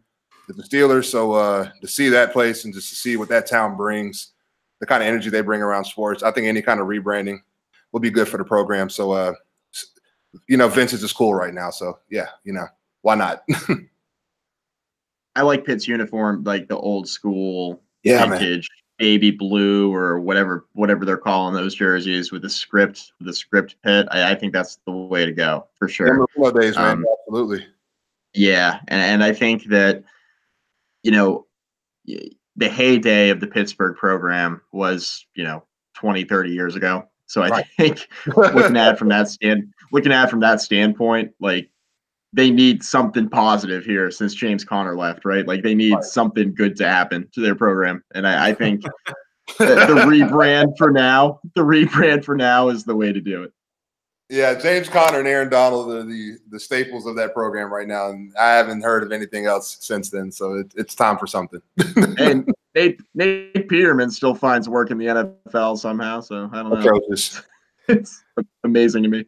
is the Steelers, so to see that place and just to see what that town brings, the kind of energy they bring around sports, I think any kind of rebranding will be good for the program. So, vintage is cool right now. So, why not? I like Pitt's uniform, like the old school vintage baby blue or whatever they're calling those jerseys with the script Pitt. I think that's the way to go for sure. Days, man. Absolutely. Yeah, and I think that the heyday of the Pittsburgh program was 20, 30 years ago. So I think looking at it from that standpoint, like they need something positive here since James Conner left, right? Like they need something good to happen to their program, and I think the rebrand for now is the way to do it. Yeah, James Conner and Aaron Donald are the staples of that program right now, and I haven't heard of anything else since then. So it's time for something. And Nate Peterman still finds work in the NFL somehow. So I don't know. It's amazing to me.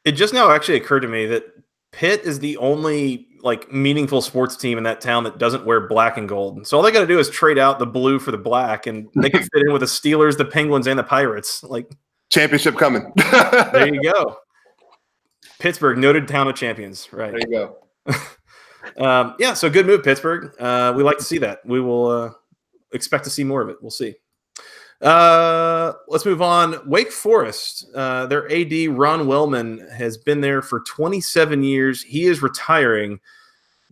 It just now actually occurred to me that Pitt is the only meaningful sports team in that town that doesn't wear black and gold. So all they got to do is trade out the blue for the black, and they can fit in with the Steelers, the Penguins, and the Pirates. Championship coming. There you go. Pittsburgh, noted town of champions. Right. There you go. So good move, Pittsburgh. We like to see that. We will expect to see more of it. We'll see. Let's move on. Wake Forest, their AD, Ron Wellman, has been there for 27 years. He is retiring,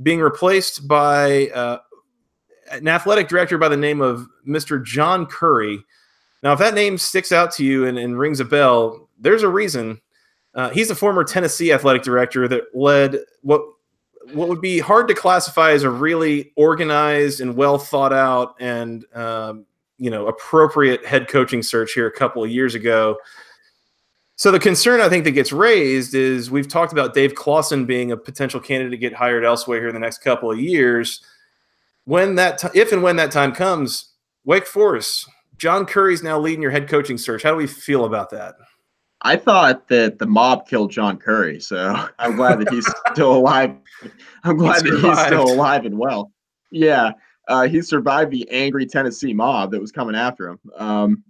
being replaced by an athletic director by the name of Mr. John Curry. Now, if that name sticks out to you and rings a bell, there's a reason. He's a former Tennessee athletic director that led what would be hard to classify as a really organized and well thought out and appropriate head coaching search here a couple of years ago. So the concern I think that gets raised is we've talked about Dave Clawson being a potential candidate to get hired elsewhere here in the next couple of years. If and when that time comes, Wake Forest, John Curry's now leading your head coaching search. How do we feel about that? I thought that the mob killed John Curry, so I'm glad that he's still alive. I'm glad that he's still alive and well. Yeah, he survived the angry Tennessee mob that was coming after him.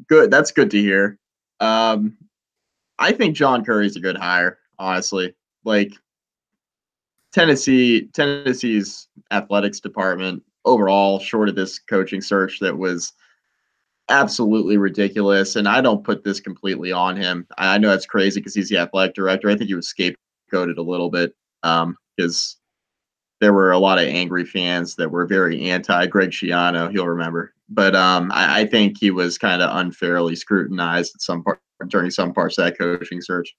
Good. That's good to hear. I think John Curry's a good hire, honestly. Like Tennessee's athletics department overall, short of this coaching search that was absolutely ridiculous, and I don't put this completely on him. I know that's crazy because he's the athletic director. I think he was scapegoated a little bit because there were a lot of angry fans that were very anti Greg Schiano. He'll remember, but I think he was kind of unfairly scrutinized at some part during some parts of that coaching search.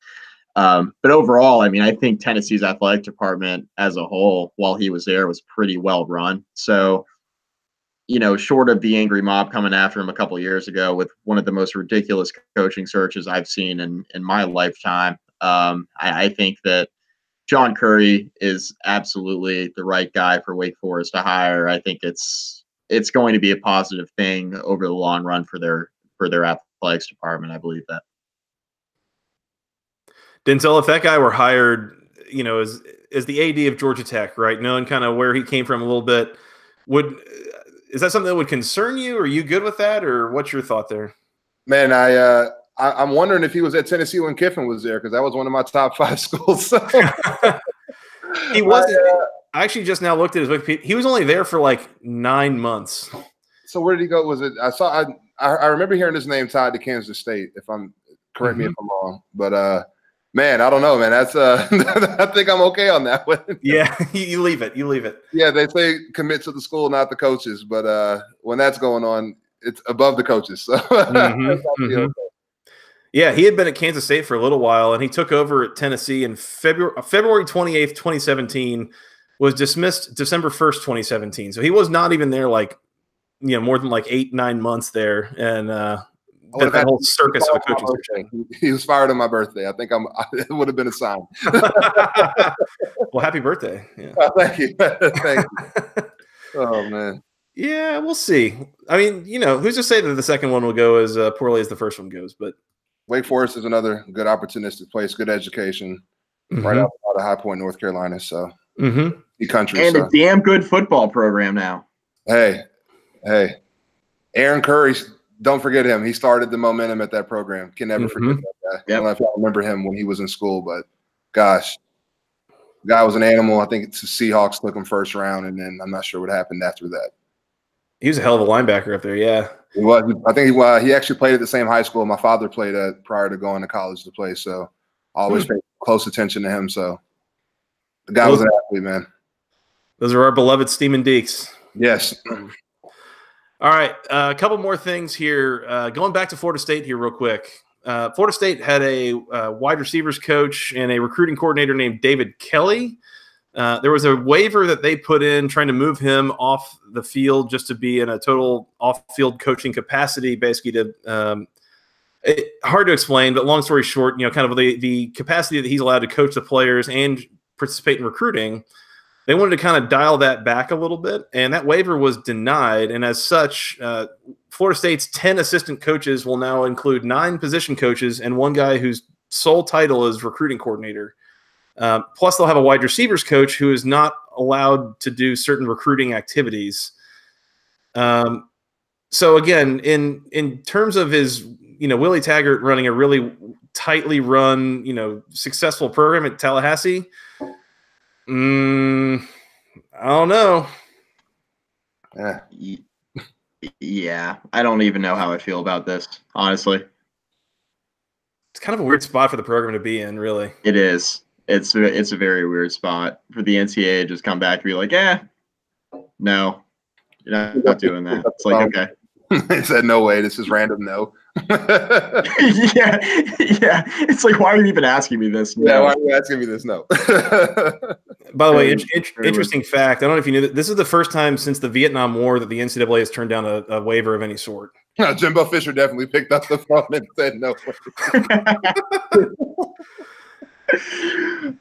But overall, I mean, I think Tennessee's athletic department as a whole, while he was there, was pretty well run. So, short of the angry mob coming after him a couple of years ago with one of the most ridiculous coaching searches I've seen in my lifetime, I think that John Curry is absolutely the right guy for Wake Forest to hire. I think it's going to be a positive thing over the long run for their athletics department. I believe that. Denzel, if that guy were hired, as the AD of Georgia Tech, right, knowing kind of where he came from a little bit, is that something that would concern you? Are you good with that, or what's your thought there? Man, I'm wondering if he was at Tennessee when Kiffin was there, because that was one of my top 5 schools. So. He wasn't. I actually just now looked at his Wikipedia. He was only there for like 9 months. So where did he go? Was it? I remember hearing his name tied to Kansas State. If I'm correct me if I'm wrong, but man, I don't know, man. That's I think I'm okay on that one. Yeah, you leave it. You leave it. Yeah, they say commit to the school, not the coaches. But when that's going on, it's above the coaches. So okay. Yeah, he had been at Kansas State for a little while, and he took over at Tennessee in February 28th, 2017. Was dismissed December 1st, 2017. So he was not even there more than 8-9 months there, and that whole circus of a coaching search. He was fired on my birthday. I think it would have been a sign. Well, happy birthday. Yeah. Oh, thank you. Thank you. Oh, man. Yeah, we'll see. I mean, who's to say that the second one will go as poorly as the first one goes? But Wake Forest is another good opportunistic place, good education, right out of High Point, North Carolina. So, the country. And a damn good football program now. Hey, Aaron Curry, don't forget him. He started the momentum at that program. Can never forget that guy. Yep. I don't know if y'all remember him when he was in school, but gosh, the guy was an animal. I think the Seahawks took him first round, and then I'm not sure what happened after that. He was a hell of a linebacker up there, yeah. He was. I think he actually played at the same high school my father played at prior to going to college to play, so I always paid close attention to him. So the guy was an athlete, man. Those are our beloved Steeman Deeks. Yes. All right, a couple more things here. Going back to Florida State here real quick. Florida State had a wide receivers coach and a recruiting coordinator named David Kelly. There was a waiver that they put in trying to move him off the field just to be in a total off-field coaching capacity, basically to hard to explain, but long story short, kind of the capacity that he's allowed to coach the players and participate in recruiting. They wanted to kind of dial that back a little bit, and that waiver was denied. And as such, Florida State's 10 assistant coaches will now include 9 position coaches and one guy whose sole title is recruiting coordinator. Plus, they'll have a wide receivers coach who is not allowed to do certain recruiting activities. So again, in terms of his, Willie Taggart running a really tightly run, successful program at Tallahassee, I don't know. Yeah, I don't even know how I feel about this, honestly. It's kind of a weird spot for the program to be in, really. It is. It's a very weird spot for the NCAA to just come back and be like, no, you're not doing that. It's like, okay. They said, no way, this is random, no. yeah. It's like, why are you even asking me this? No. Yeah, why are you asking me this? No. By the way, interesting fact. I don't know if you knew that this is the first time since the Vietnam War that the NCAA has turned down a waiver of any sort. No, Jimbo Fisher definitely picked up the phone and said no.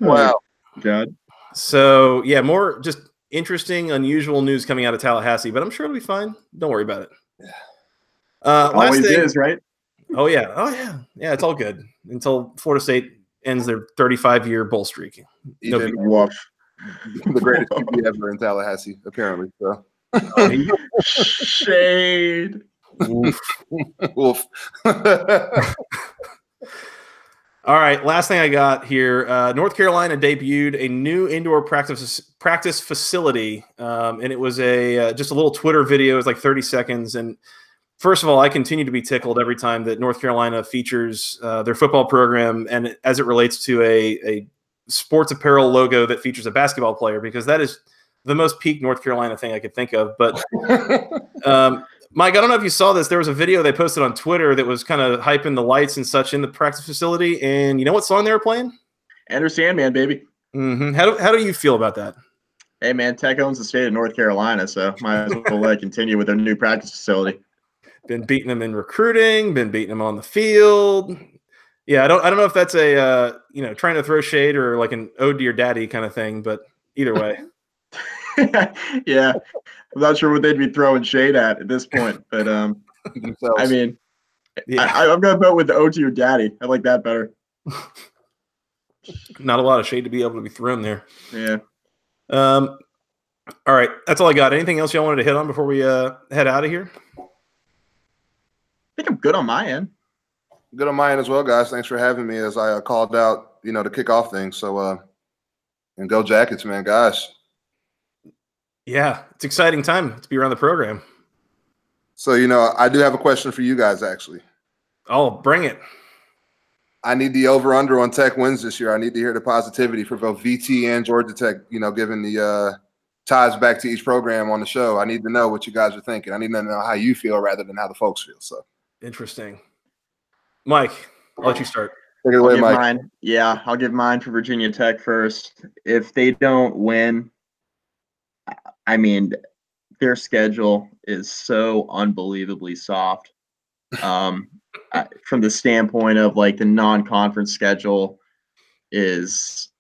Wow. God. So, yeah, more just interesting, unusual news coming out of Tallahassee, but I'm sure it'll be fine. Don't worry about it. Always is, right? Oh, yeah. Yeah, it's all good until Florida State ends their 35-year bowl streak. The greatest QB ever in Tallahassee, apparently. So. Shade. Wolf. All right, last thing I got here. North Carolina debuted a new indoor practice facility, and it was just a little Twitter video. It was like 30 seconds. And first of all, I continue to be tickled every time that North Carolina features their football program, and as it relates to a sports apparel logo that features a basketball player, because that is the most peak North Carolina thing I could think of. But Mike, I don't know if you saw this. There was a video they posted on Twitter that was kind of hyping the lights and such in the practice facility. And you know what song they were playing? Enter Sandman, baby. Mm-hmm. How do you feel about that? Hey, man, Tech owns the state of North Carolina, so might as well continue with their new practice facility. Been beating them in recruiting, been beating them on the field. Yeah, I don't know if that's a trying to throw shade or like an ode to your daddy kind of thing, but either way. Yeah, I'm not sure what they'd be throwing shade at this point, but I mean, yeah. I'm gonna vote with the ode to your daddy. I like that better. Not a lot of shade to be able to be thrown there. Yeah. All right, that's all I got. Anything else y'all wanted to hit on before we head out of here? I think I'm good on my end. Good on my end as well, guys. Thanks for having me as I called out, to kick off things. So, and go Jackets, man, gosh. Yeah, it's exciting time to be around the program. So, I do have a question for you guys, actually. Oh, bring it. I need the over-under on Tech wins this year. I need to hear the positivity for both VT and Georgia Tech, given the ties back to each program on the show. I need to know what you guys are thinking. I need to know how you feel rather than how the folks feel. So interesting. Mike, I'll let you start. Take it away, Mike. Yeah, I'll give mine for Virginia Tech first. If they don't win, I mean, their schedule is so unbelievably soft. From the standpoint of like the non-conference schedule is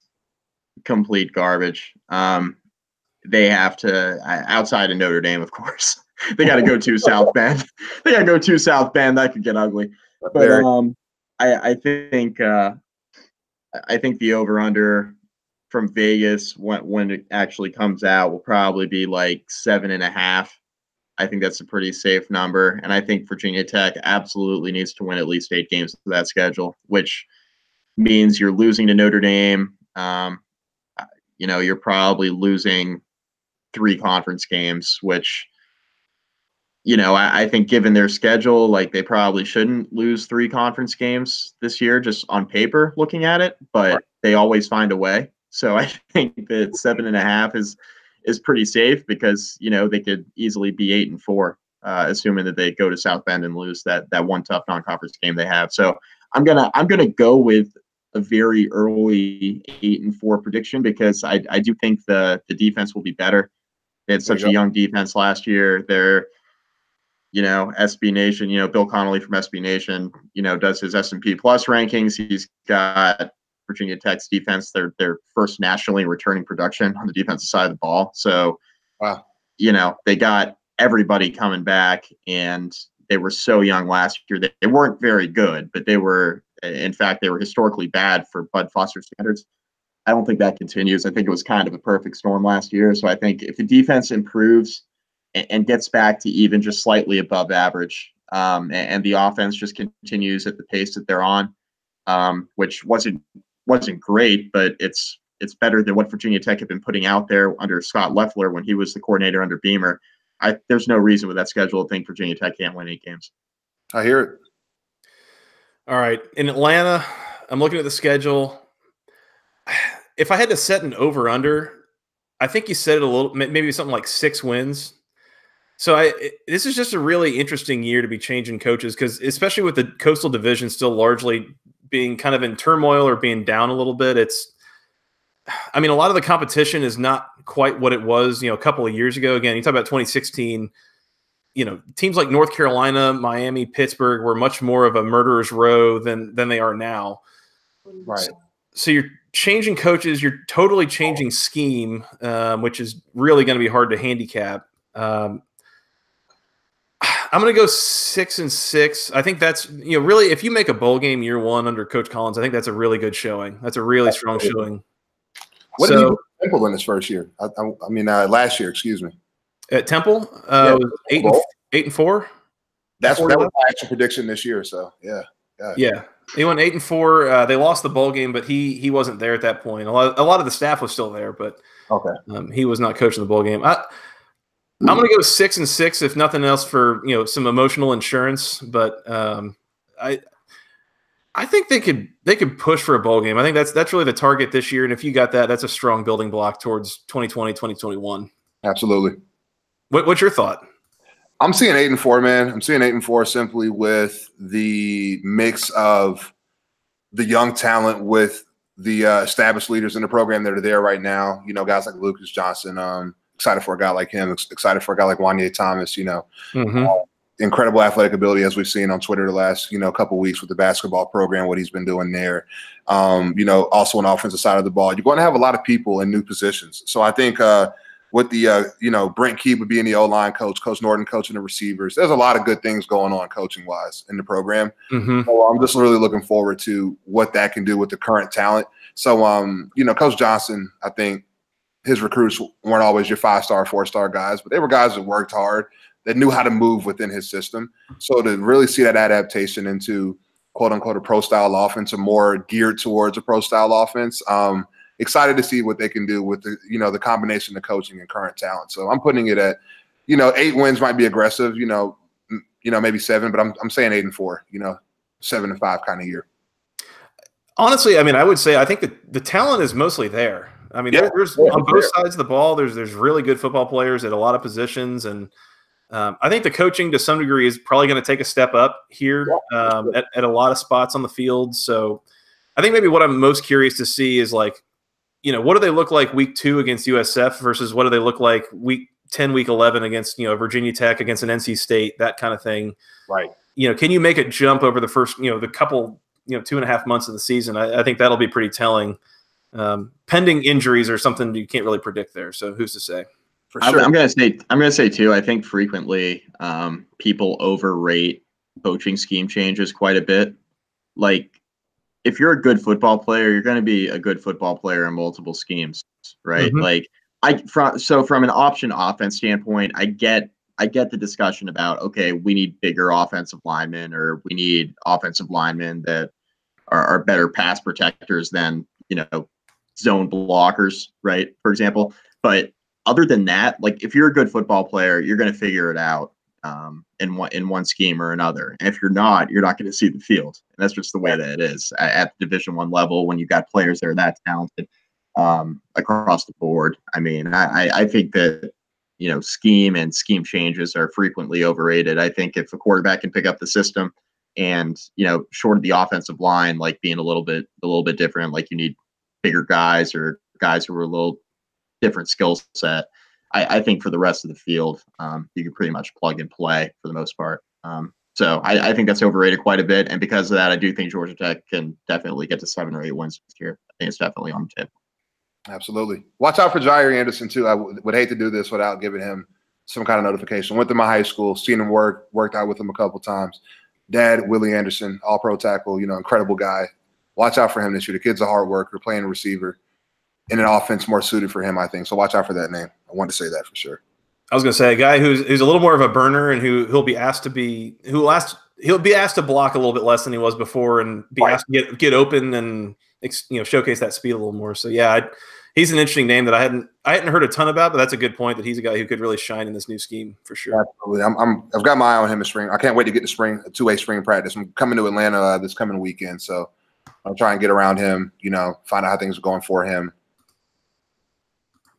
complete garbage. They have to, outside of Notre Dame, of course, they got to go to South Bend. That could get ugly. But I think the over/under from Vegas when it actually comes out will probably be like 7.5. I think that's a pretty safe number. And I think Virginia Tech absolutely needs to win at least 8 games of that schedule, which means you're losing to Notre Dame. You're probably losing 3 conference games, which, I think given their schedule, like they probably shouldn't lose 3 conference games this year, just on paper looking at it, but they always find a way. So I think that 7.5 is pretty safe because, they could easily be 8-4, assuming that they go to South Bend and lose that one tough non-conference game they have. So I'm gonna go with a very early 8-4 prediction because I do think the defense will be better. They had such a young defense last year. They're, SB Nation, Bill Connolly from SB Nation, does his S&P Plus rankings. He's got Virginia Tech's defense, their first nationally returning production on the defensive side of the ball. So, wow. They got everybody coming back, and they were so young last year. They weren't very good, but they were historically bad for Bud Foster standards. I don't think that continues. I think it was kind of a perfect storm last year. So I think if the defense improves and gets back to even just slightly above average, and the offense just continues at the pace that they're on, which wasn't great, but it's better than what Virginia Tech had been putting out there under Scott Loeffler when he was the coordinator under Beamer. there's no reason with that schedule to think Virginia Tech can't win 8 games. I hear it. All right. In Atlanta, I'm looking at the schedule. If I had to set an over-under, I think you said it a little, maybe something like 6 wins. So this is just a really interesting year to be changing coaches, because especially with the Coastal Division still largely being kind of in turmoil or being down a little bit, a lot of the competition is not quite what it was, a couple of years ago. Again, you talk about 2016, teams like North Carolina, Miami, Pittsburgh were much more of a murderer's row than they are now. Right. So you're changing coaches, you're totally changing scheme, which is really going to be hard to handicap. I'm going to go 6-6. I think that's, really, if you make a bowl game year one under Coach Collins, I think that's a really good showing. That's a really strong showing. What did he do at Temple in his first year? Last year, excuse me. At Temple, it was 8-4. That was my actual prediction this year. So yeah. He went 8-4. They lost the bowl game, but he wasn't there at that point. A lot of the staff was still there, but he was not coaching the bowl game. I'm going to go 6-6, if nothing else, for some emotional insurance. But I think they could push for a bowl game. I think that's really the target this year. And if you got that, that's a strong building block towards 2020, 2021. Absolutely. What's your thought? I'm seeing 8-4, man. I'm seeing 8-4 simply with the mix of the young talent with the established leaders in the program that are there right now. Guys like Lucas Johnson. Excited for a guy like him. Excited for a guy like Wanye Thomas. Incredible athletic ability, as we've seen on Twitter the last couple of weeks with the basketball program, what he's been doing there. Also on the offensive side of the ball, you're going to have a lot of people in new positions. So I think with the Brent Keeper being the O-line coach, Coach Norton coaching the receivers, there's a lot of good things going on coaching wise in the program. So I'm just really looking forward to what that can do with the current talent. So Coach Johnson, I think his recruits weren't always your 5-star, 4-star guys, but they were guys that worked hard, that knew how to move within his system. So to really see that adaptation into quote unquote a pro style offense, or more geared towards a pro style offense, excited to see what they can do with the the combination of coaching and current talent. So I'm putting it at 8 wins might be aggressive, maybe 7, but I'm saying 8-4, 7-5 kind of year. Honestly, I would say I think that the talent is mostly there. There's on both sides of the ball, there's really good football players at a lot of positions, and I think the coaching to some degree is probably going to take a step up here at a lot of spots on the field. So I think maybe what I'm most curious to see is what do they look like week 2 against USF versus what do they look like week 10, week 11 against Virginia Tech, against an NC State, that kind of thing. Right. Can you make a jump over the first the couple 2.5 months of the season? I think that'll be pretty telling. Pending injuries or something you can't really predict there. So who's to say? For sure. I'm gonna say too, I think frequently people overrate coaching scheme changes quite a bit. Like, if you're a good football player, you're going to be a good football player in multiple schemes, right? Like from an option offense standpoint, I get the discussion about, okay, we need bigger offensive linemen, or we need offensive linemen that are better pass protectors than zone blockers, right? For example. But other than that, like, if you're a good football player, you're going to figure it out in one scheme or another. And if you're not going to see the field. And that's just the way that it is at the Division I level when you've got players that are that talented across the board. I think that scheme and scheme changes are frequently overrated. I think if a quarterback can pick up the system and short of the offensive line, like being a little bit different, like you need bigger guys or guys who are a little different skill set. I think for the rest of the field, you can pretty much plug and play for the most part. So I think that's overrated quite a bit. And because of that, I do think Georgia Tech can definitely get to 7 or 8 wins this year. I think it's definitely on the tip. Absolutely. Watch out for Jair Anderson too. I would hate to do this without giving him some kind of notification. Went to my high school, seen him worked out with him a couple times. Dad, Willie Anderson, all-pro tackle, incredible guy. Watch out for him this year. The kid's a hard worker, playing a receiver in an offense more suited for him, I think. So watch out for that name. I wanted to say that for sure. I was going to say a guy who's a little more of a burner, and he'll be asked to block a little bit less than he was before, and be asked to get open and showcase that speed a little more. So yeah, he's an interesting name that I hadn't heard a ton about, but that's a good point that he's a guy who could really shine in this new scheme for sure. Absolutely. I've got my eye on him in spring. I can't wait to get to two-way spring practice. I'm coming to Atlanta this coming weekend, so I'll try and get around him, find out how things are going for him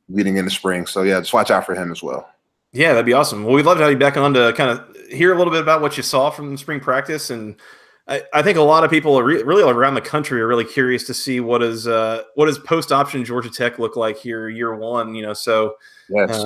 leading into spring. So yeah, just watch out for him as well. Yeah, that'd be awesome. Well, we'd love to have you back on to kind of hear a little bit about what you saw from spring practice. And I think a lot of people are really around the country are really curious to see what does post-option Georgia Tech look like here year one, so yes.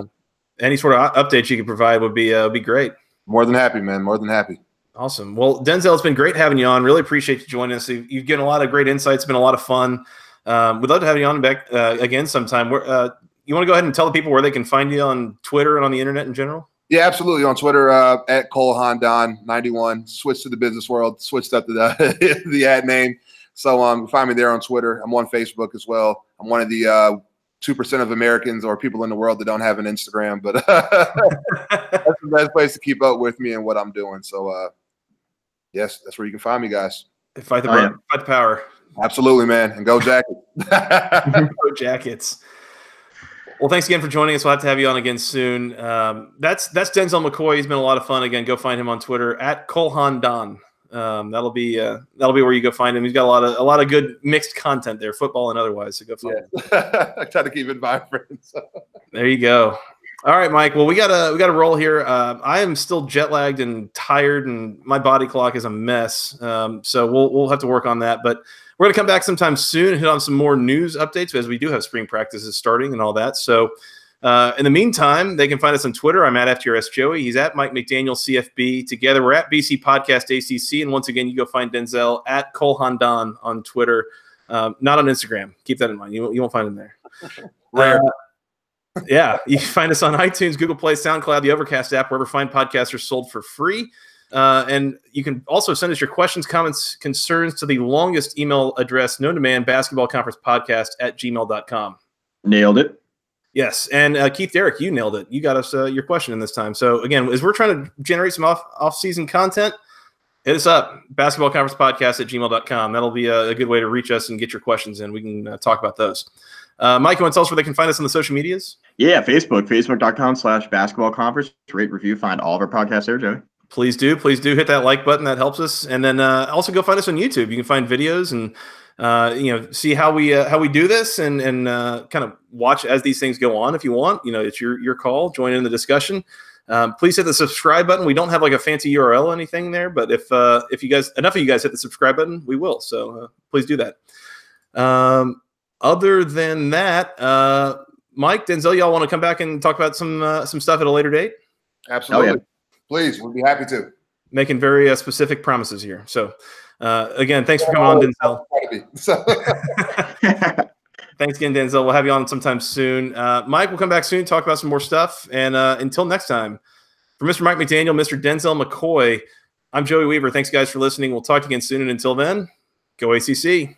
Any sort of updates you could provide would be great. More than happy, man. More than happy. Awesome. Well, Denzel, it's been great having you on. Really appreciate you joining us. You've given a lot of great insights. It's been a lot of fun. We'd love to have you on back again sometime. You want to go ahead and tell the people where they can find you on Twitter and on the internet in general? Yeah, absolutely. On Twitter, at ColeHondon91. Switched to the business world. Switched up to the ad name. So find me there on Twitter. I'm on Facebook as well. I'm one of the 2% of Americans or people in the world that don't have an Instagram, but that's the best place to keep up with me and what I'm doing. So yes, that's where you can find me, guys. Fight the power. Absolutely, man. And go Jackets. Go Jackets. Well, thanks again for joining us. We'll have to have you on again soon. That's Denzel McCoy. He's been a lot of fun. Again, go find him on Twitter at ColeHondon. That'll be where you go find him. He's got a lot of good mixed content there, football and otherwise. So go find him. I try to keep it vibrant. So. There you go. All right, Mike. Well, we gotta roll here. I am still jet lagged and tired, and my body clock is a mess. So we'll have to work on that. But we're going to come back sometime soon and hit on some more news updates as we do have spring practices starting and all that. So in the meantime, they can find us on Twitter. I'm at FTRS Joey. He's at Mike McDaniel CFB. Together, we're at BC Podcast ACC. And once again, you go find Denzel at ColeHondon on Twitter, not on Instagram. Keep that in mind. You won't find him there. Rare. Yeah, you can find us on iTunes, Google Play, SoundCloud, the Overcast app, wherever fine podcasts are sold for free. And you can also send us your questions, comments, concerns to the longest email address known to man, basketballconferencepodcast@gmail.com. Nailed it. Yes. And Keith Derrick, you nailed it. You got us your question in this time. So again, as we're trying to generate some off-season content, hit us up, basketballconferencepodcast@gmail.com. That'll be a good way to reach us and get your questions in. We can talk about those. Mike, you want to tell us where they can find us on the social medias? Yeah, facebook.com/basketballconference. Rate, review, find all of our podcasts there, Joey. Please do hit that like button. That helps us. And then also go find us on YouTube. You can find videos and see how we do this and kind of watch as these things go on. If you want, it's your call. Join in the discussion. Please hit the subscribe button. We don't have like a fancy URL or anything there, but if you guys, enough of you guys hit the subscribe button, we will. So please do that. Other than that, Mike, Denzel, y'all want to come back and talk about some stuff at a later date? Absolutely. Oh, yeah. Please, we'd be happy to. Making very specific promises here. So, again, thanks for coming on, Denzel. Thanks again, Denzel. We'll have you on sometime soon. Mike, we'll come back soon, talk about some more stuff. And until next time, for Mr. Mike McDaniel, Mr. Denzel McCoy, I'm Joey Weaver. Thanks, guys, for listening. We'll talk again soon. And until then, go ACC.